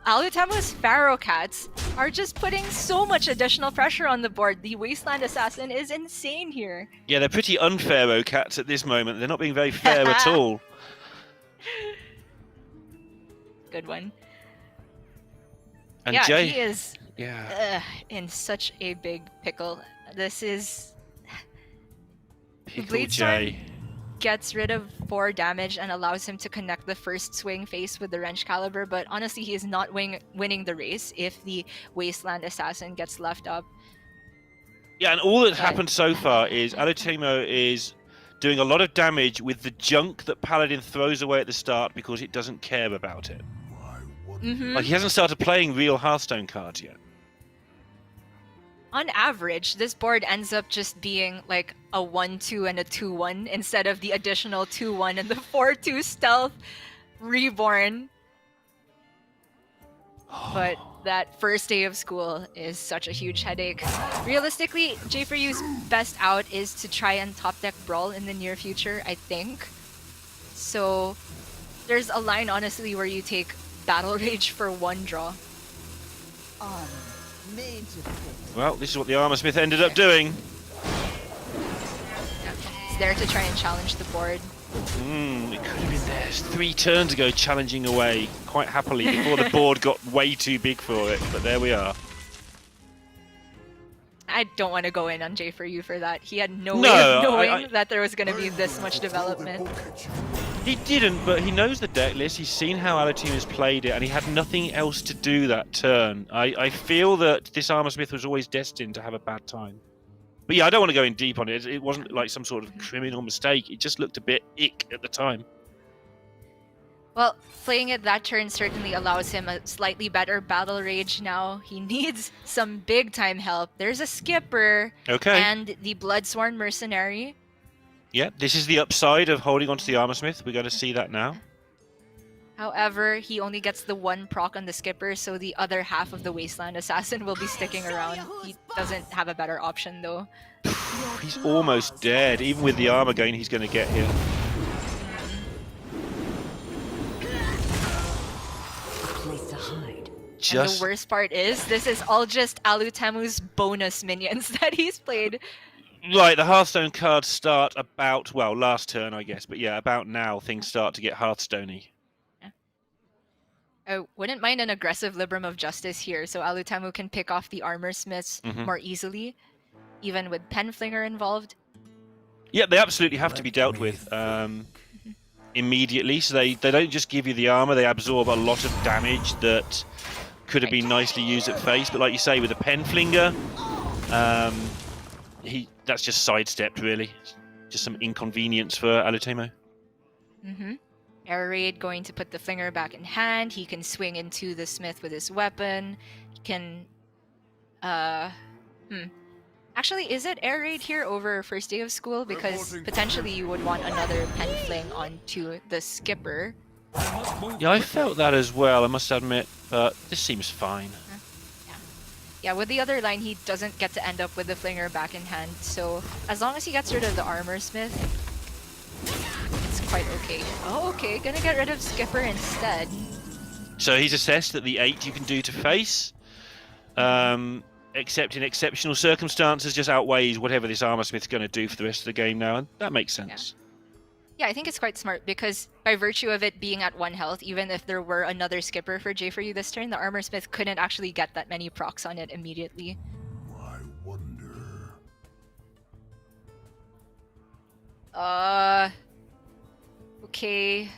Alutemu's Pharaoh Cats are just putting so much additional pressure on the board. The Wasteland Assassin is insane here. Yeah, they're pretty unfair cats at this moment. They're not being very fair at all. Good one. And yeah, Jay, he is yeah, in such a big pickle. This is... Pickle Bladestorm Jay. gets rid of 4 damage and allows him to connect the first swing face with the Wrench Caliber, but honestly he is not winning the race if the Wasteland Assassin gets left up. Yeah, and all that's happened so far is Alutemu is doing a lot of damage with the junk that Paladin throws away at the start because it doesn't care about it. Like, he hasn't started playing real Hearthstone cards yet. On average, this board ends up just being like a 1-2 and a 2-1 instead of the additional 2-1 and the 4-2 stealth reborn. But that first day of school is such a huge headache. Realistically, J4You's best out is to try and top deck Brawl in the near future, I think. So there's a line, honestly, where you take Battle Rage for 1 draw. Well, this is what the Armor Smith ended up doing. Yeah, it's there to try and challenge the board. It could have been there 3 turns ago, challenging away quite happily before the board got way too big for it, but there we are. I don't want to go in on J4You for that. He had no way of knowing that there was going to be this much development. He didn't, but he knows the deck list. He's seen how Alutemu has played it, and he had nothing else to do that turn. I feel that this Armor Smith was always destined to have a bad time. But yeah, I don't want to go in deep on it. It wasn't like some sort of criminal mistake. It just looked a bit ick at the time. Well, playing it that turn certainly allows him a slightly better Battle Rage now. He needs some big-time help. There's a Skipper Okay. and the Bloodsworn Mercenary. Yeah, this is the upside of holding onto the Armor Smith. We're going to see that now. However, he only gets the one proc on the skipper, so the other half of the Wasteland Assassin will be sticking around. He doesn't have a better option though. He's almost dead. Even with the armor gain, he's going to get here. Place to hide. And the worst part is, this is all just Alutemu's bonus minions that he's played. Right, the Hearthstone cards start about, well, last turn, I guess. But yeah, about now, things start to get Hearthstone-y. I wouldn't mind an aggressive Libram of Justice here, so Alutemu can pick off the Armor Smiths more easily, even with Penflinger involved. Yeah, they absolutely have to be dealt with immediately. So they don't just give you the armor, they absorb a lot of damage that could have been nicely used at face. But like you say, with a Penflinger, that's just sidestepped, really. Just some inconvenience for Alutemu. Air Raid going to put the Flinger back in hand. He can swing into the Smith with his weapon. He can... Actually, is it Air Raid here over first day of school? Because potentially you would want another Pen Fling onto the Skipper. Yeah, I felt that as well, I must admit. But this seems fine. Yeah, with the other line, he doesn't get to end up with the Flinger back in hand. So as long as he gets rid of the Armor Smith, it's quite okay. Oh, okay. Gonna get rid of Skipper instead. So he's assessed that the 8 you can do to face, except in exceptional circumstances, just outweighs whatever this Armor Smith's going to do for the rest of the game now, and that makes sense. Yeah, I think it's quite smart because by virtue of it being at 1 health, even if there were another Skipper for J4YOU this turn, the Armor Smith couldn't actually get that many procs on it immediately. I wonder. Okay.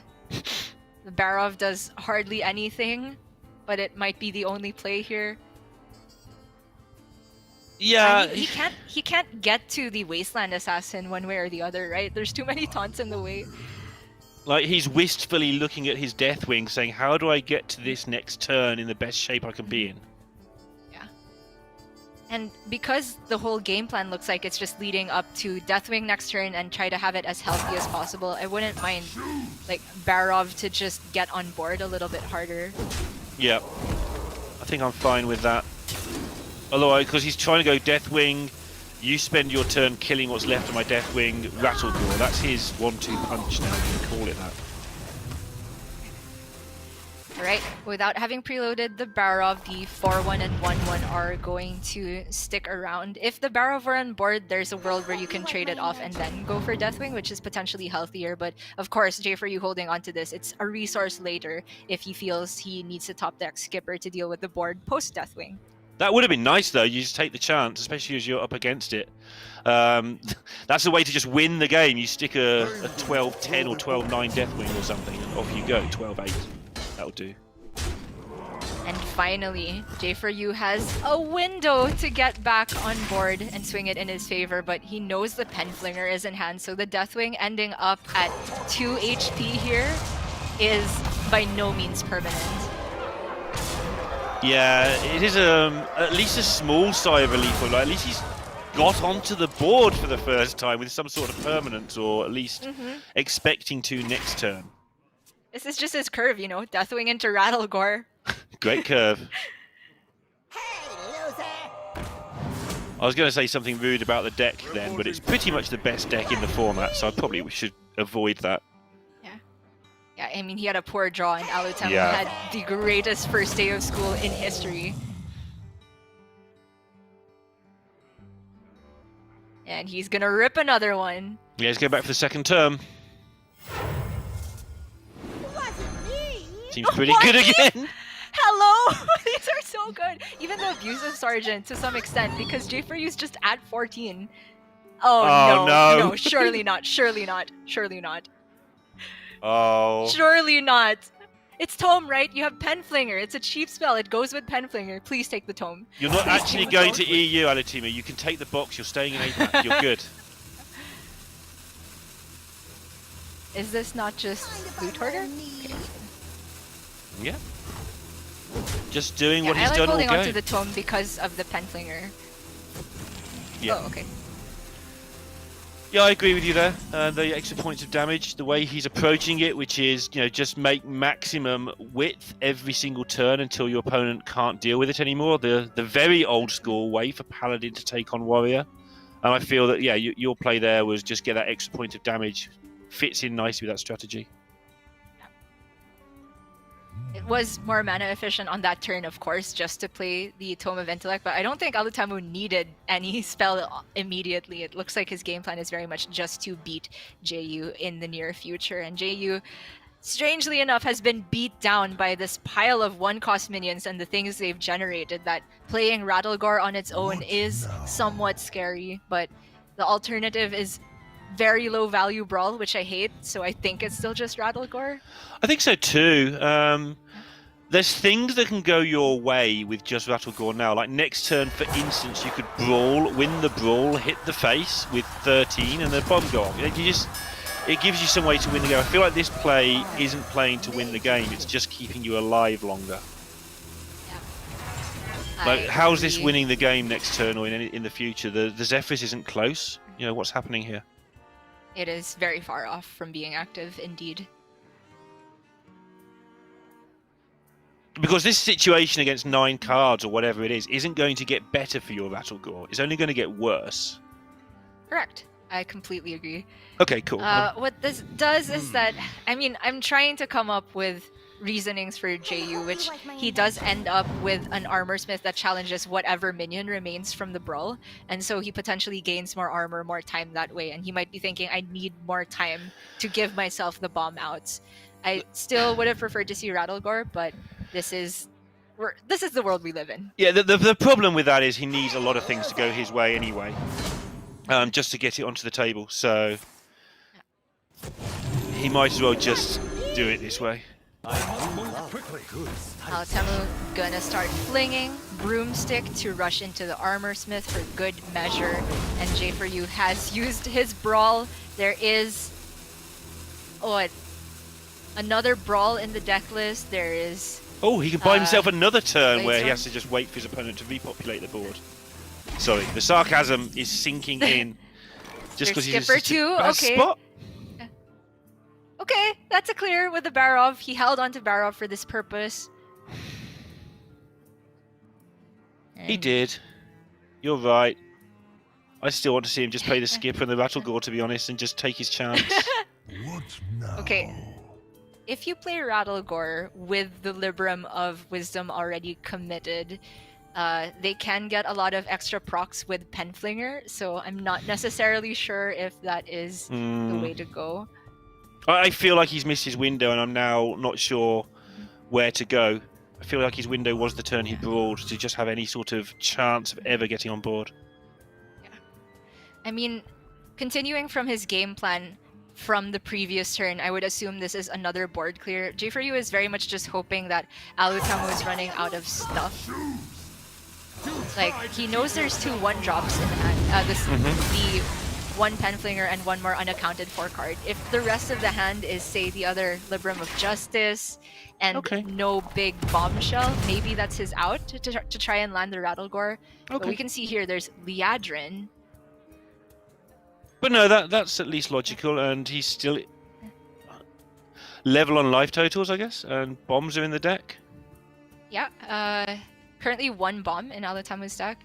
The Barov does hardly anything, but it might be the only play here. Yeah, I mean, he can't get to the Wasteland Assassin one way or the other, right? There's too many taunts in the way. like he's wistfully looking at his Deathwing, saying, "How do I get to this next turn in the best shape I can be in?" Yeah. And because the whole game plan looks like it's just leading up to Deathwing next turn and try to have it as healthy as possible, I wouldn't mind like Barov to just get on board a little bit harder. Yeah, I think I'm fine with that. Although, because he's trying to go Deathwing, you spend your turn killing what's left of my Deathwing, Rattlecore. That's his 1-2 punch now, you can call it that. Alright, without having preloaded the Barov, the 4-1 and 1-1 are going to stick around. If the Barov were on board, there's a world where you can trade it off and then go for Deathwing, which is potentially healthier. But of course, J4YOU holding onto this, it's a resource later if he feels he needs to top deck Skipper to deal with the board post Deathwing. That would have been nice, though. You just take the chance, especially as you're up against it. That's the way to just win the game. You stick a 12-10 or 12-9 Deathwing or something, and off you go. 12-8. That'll do. And finally, J4YOU has a window to get back on board and swing it in his favor, but he knows the Penflinger is in hand, so the Deathwing ending up at 2 HP here is by no means permanent. Yeah, it is at least a small sigh of relief. Like, at least he's got onto the board for the first time with some sort of permanence, or at least expecting to next turn. This is just his curve, you know, Deathwing into Rattlegore. Great curve. Hey, loser! I was going to say something rude about the deck then, but it's pretty much the best deck in the format, so I probably should avoid that. Yeah, I mean, he had a poor draw, and Alutemu had the greatest first day of school in history. And he's gonna rip another one. Yeah, he's going back for the second term. Seems pretty good again. Hello! These are so good. Even the Abusive Sergeant to some extent, because J4YOU's just at 14. Oh no, surely not, surely not, surely not. Oh. Surely not. It's Tome, right? You have Penflinger. It's a cheap spell. It goes with Penflinger. Please take the Tome. You're not actually going to EU, Alutemu. You can take the box. You're staying in APAC. You're good. Is this not just Loot Hoarder? Okay. Yeah. Just doing what I he's like done all holding game. onto the Tome because of the Penflinger. Yeah. Oh, okay. Yeah, I agree with you there. The extra points of damage, the way he's approaching it, which is, just make maximum width every single turn until your opponent can't deal with it anymore. The very old school way for Paladin to take on Warrior. And I feel that, your play there was just get that extra point of damage. Fits in nicely with that strategy. It was more mana efficient on that turn, of course, just to play the Tome of Intellect, but I don't think Alutemu needed any spell immediately. It looks like his game plan is very much just to beat J4YOU in the near future, and J4YOU, strangely enough, has been beat down by this pile of one-cost minions and the things they've generated, that playing Rattlegore on its own is somewhat scary, but the alternative is very low value Brawl, which I hate, so I think it's still just Rattlegore. I think so too. There's things that can go your way with just Rattlegore now. Like next turn, for instance, you could Brawl, win the Brawl, hit the face with 13 and the bomb go off. It gives you some way to win the game. I feel like this play isn't playing to win the game, it's just keeping you alive longer. Yeah. Like, how's this winning the game next turn or in the future? The Zephrys isn't close. What's happening here? It is very far off from being active, indeed. Because this situation against 9 cards or whatever it is isn't going to get better for your Rattlegore. It's only going to get worse. Correct. I completely agree. Okay, cool. What this does is that, I'm trying to come up with reasonings for J4YOU, which he does end up with an armor smith that challenges whatever minion remains from the brawl, and so he potentially gains more armor, more time that way, and he might be thinking, I need more time to give myself the bomb outs. I still would have preferred to see Rattlegore, but this is the world we live in. Yeah, the problem with that is he needs a lot of things to go his way anyway, just to get it onto the table, so he might as well just do it this way. Alutemu gonna start flinging Broomstick to rush into the Armor Smith for good measure, and J4YOU has used his Brawl. There is another Brawl in the deck list. There is... Oh, he can buy himself another turn where he has to just wait for his opponent to repopulate the board. Sorry, the sarcasm is sinking in just because he's in such a bad spot. Okay, that's a clear with the Barov. He held on to Barov for this purpose. He did. You're right. I still want to see him just play the Skipper and the Rattlegore, to be honest, and just take his chance. What now? Okay. If you play Rattlegore with the Libram of Wisdom already committed, they can get a lot of extra procs with Penflinger, so I'm not necessarily sure if that is the way to go. I feel like he's missed his window, and I'm now not sure where to go. I feel like his window was the turn he brawled to just have any sort of chance of ever getting on board. Yeah. Continuing from his game plan from the previous turn, I would assume this is another board clear. J4YOU is very much just hoping that Alutemu is running out of stuff. Like, he knows there's 2 1-drops in hand. The 1 Penflinger and 1 more unaccounted for card. If the rest of the hand is, say, the other Libram of Justice and no big bombshell, maybe that's his out to try and land the Rattlegore. But we can see here there's Liadrin. But no, that's at least logical, and he's still level on life totals, I guess, and bombs are in the deck. Yeah, currently 1 bomb in Alutemu's deck.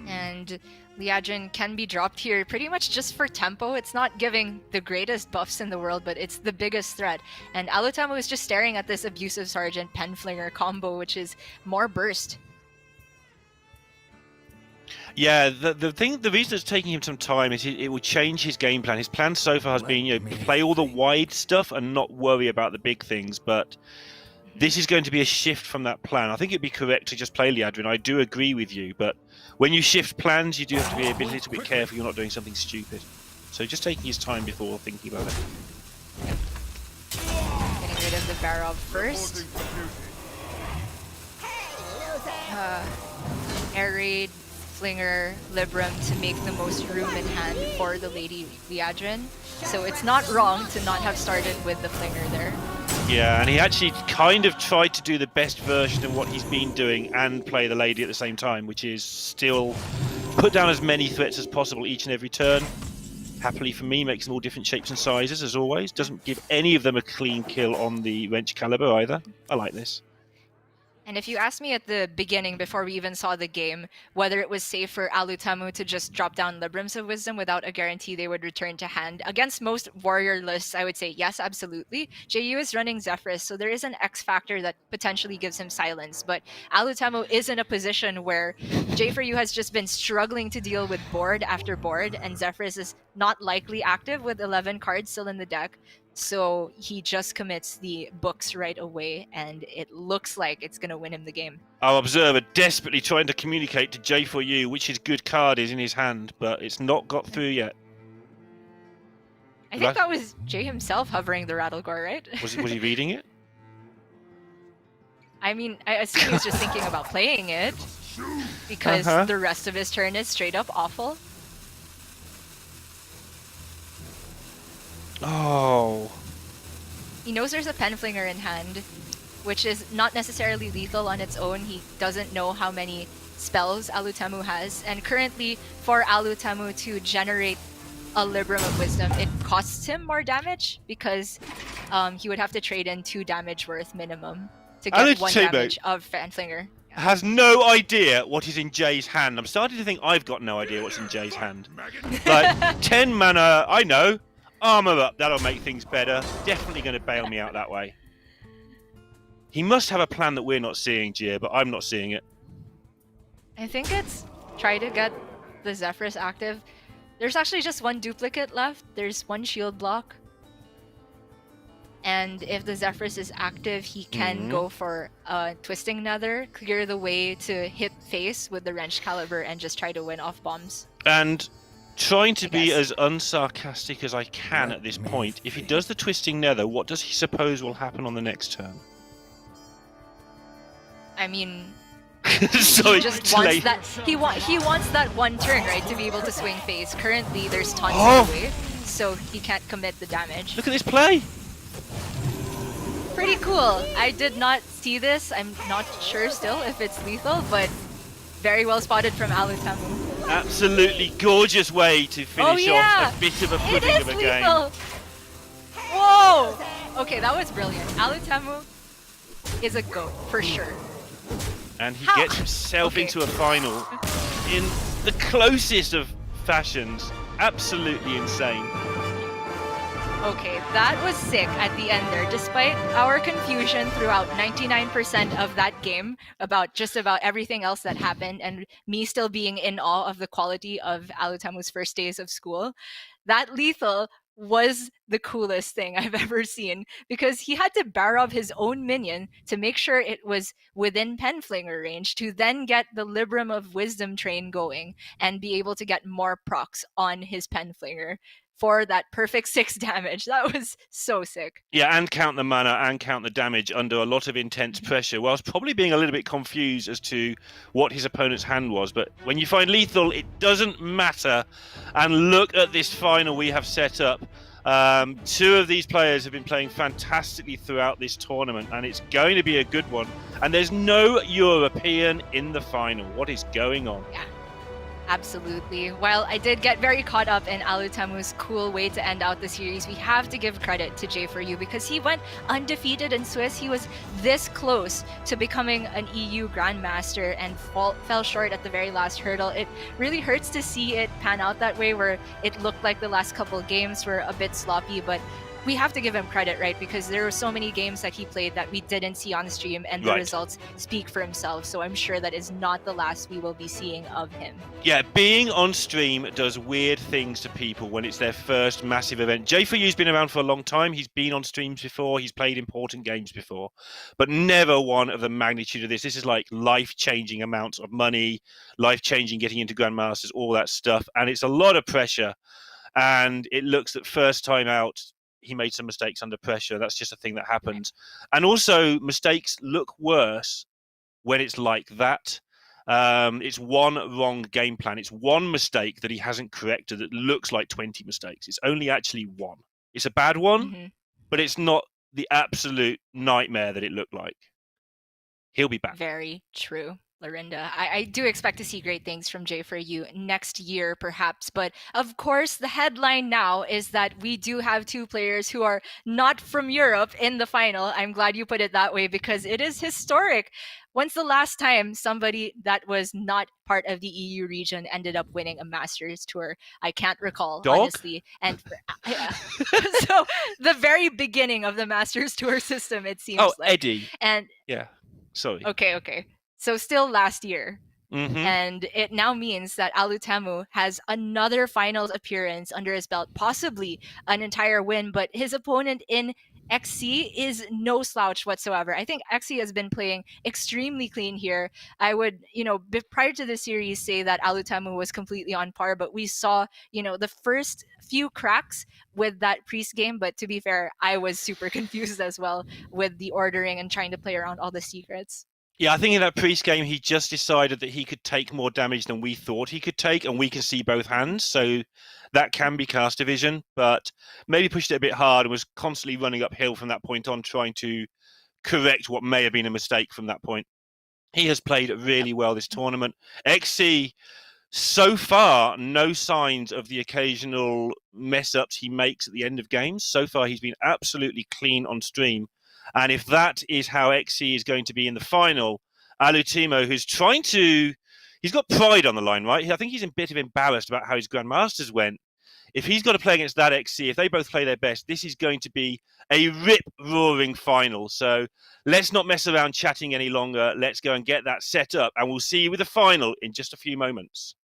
And Liadrin can be dropped here pretty much just for tempo. It's not giving the greatest buffs in the world, but it's the biggest threat. And Alutemu is just staring at this Abusive Sergeant Penflinger combo, which is more burst. Yeah, the reason it's taking him some time is it will change his game plan. His plan so far has been, play all the wide stuff and not worry about the big things, but this is going to be a shift from that plan. I think it'd be correct to just play Liadrin. I do agree with you, but when you shift plans, you do have to be a little bit careful you're not doing something stupid. So just taking his time before thinking about it. Getting rid of the Barov first. Air Raid, Flinger, Libram to make the most room in hand for the Lady Liadrin. So it's not wrong to not have started with the Flinger there. Yeah, and he actually kind of tried to do the best version of what he's been doing and play the lady at the same time, which is still put down as many threats as possible each and every turn. Happily for me, makes them all different shapes and sizes, as always. Doesn't give any of them a clean kill on the wrench caliber either. I like this. And if you asked me at the beginning, before we even saw the game, whether it was safe for Alutemu to just drop down Librams of Wisdom without a guarantee they would return to hand, against most warrior lists, I would say yes, absolutely. J4YOU is running Zephyrus, so there is an X factor that potentially gives him silence. But Alutemu is in a position where J4YOU has just been struggling to deal with board after board, and Zephyrus is not likely active with 11 cards still in the deck. So he just commits the books right away, and it looks like it's going to win him the game. Our observer desperately trying to communicate to J4YOU which his good card is in his hand, but it's not got through yet. I think that was Jay himself hovering the Rattlegore, right? Was he reading it? I mean, I assume he was just thinking about playing it, because the rest of his turn is straight up awful. Oh. He knows there's a Penflinger in hand, which is not necessarily lethal on its own. He doesn't know how many spells Alutemu has, and currently for Alutemu to generate a Libram of Wisdom, it costs him more damage, because he would have to trade in 2 damage worth minimum to get 1 damage of Penflinger. Has no idea what is in Jay's hand. I'm starting to think I've got no idea what's in Jay's hand. Like, 10 mana, I know. Armor up, that'll make things better. Definitely going to bail me out that way. He must have a plan that we're not seeing, Gia, but I'm not seeing it. I think it's try to get the Zephyrus active. There's actually just 1 duplicate left. There's 1 shield block. And if the Zephyrus is active, he can go for a Twisting Nether, clear the way to hit face with the Wrench Caliber, and just try to win off bombs. And trying to be as unsarcastic as I can at this point, if he does the Twisting Nether, what does he suppose will happen on the next turn? I mean, Sorry, he just wants that. He wants that 1 turn, right, to be able to swing face. Currently, there's tons of the way, so he can't commit the damage. Look at this play. Pretty cool. I did not see this. I'm not sure still if it's lethal, but very well spotted from Alutemu. Absolutely gorgeous way to finish off a bit of a pudding of a game. Whoa! Okay, that was brilliant. Alutemu is a GOAT, for sure. And he gets himself into a final in the closest of fashions. Absolutely insane. Okay, that was sick at the end there. Despite our confusion throughout 99% of that game about just about everything else that happened, and me still being in awe of the quality of Alutemu's first days of school, that lethal was the coolest thing I've ever seen, because he had to Barov his own minion to make sure it was within Penflinger range to then get the Libram of Wisdom train going and be able to get more procs on his Penflinger for that perfect 6 damage. That was so sick. Yeah, and count the mana and count the damage under a lot of intense pressure, whilst probably being a little bit confused as to what his opponent's hand was. But when you find lethal, it doesn't matter. And look at this final we have set up. 2 of these players have been playing fantastically throughout this tournament, and it's going to be a good one. And there's no European in the final. What is going on? Yeah. Absolutely. While I did get very caught up in Alutemu's cool way to end out the series, we have to give credit to J4YOU, because he went undefeated in Swiss. He was this close to becoming an EU Grandmaster and fell short at the very last hurdle. It really hurts to see it pan out that way, where it looked like the last couple of games were a bit sloppy, but we have to give him credit, right? Because there were so many games that he played that we didn't see on stream, and the results speak for himself. So I'm sure that is not the last we will be seeing of him. Yeah, being on stream does weird things to people when it's their first massive event. J4You's been around for a long time. He's been on streams before. He's played important games before, but never one of the magnitude of this. This is like life-changing amounts of money, life-changing getting into Grandmasters, all that stuff. And it's a lot of pressure. And it looks that first time out, he made some mistakes under pressure. That's just a thing that happens. And also, mistakes look worse when it's like that. It's one wrong game plan. It's one mistake that he hasn't corrected that looks like 20 mistakes. It's only actually one. It's a bad one, but it's not the absolute nightmare that it looked like. He'll be back. Very true, Lorinda. I do expect to see great things from J4YOU next year, perhaps. But of course, the headline now is that we do have two players who are not from Europe in the final. I'm glad you put it that way because it is historic. When's the last time somebody that was not part of the EU region ended up winning a Masters tour? I can't recall, Dog? honestly. And yeah. So the very beginning of the Masters tour system, it seems like. Eddie. And yeah, sorry. Okay. So still last year. Mm-hmm. And it now means that Alutemu has another finals appearance under his belt, possibly an entire win, but his opponent in XC is no slouch whatsoever. I think XC has been playing extremely clean here. I would, prior to the series say that Alutemu was completely on par, but we saw, the first few cracks with that priest game. But to be fair, I was super confused as well with the ordering and trying to play around all the secrets. Yeah, I think in that priest game, he just decided that he could take more damage than we thought he could take, and we can see both hands. So that can be cast division, but maybe pushed it a bit hard and was constantly running uphill from that point on, trying to correct what may have been a mistake from that point. He has played really well this tournament. XC, so far, no signs of the occasional mess-ups he makes at the end of games. So far, he's been absolutely clean on stream. And if that is how XC is going to be in the final, Alutemu, he's got pride on the line, right? I think he's a bit of embarrassed about how his Grandmasters went. If he's got to play against that XC, if they both play their best, this is going to be a rip-roaring final. So let's not mess around chatting any longer. Let's go and get that set up, and we'll see you with the final in just a few moments.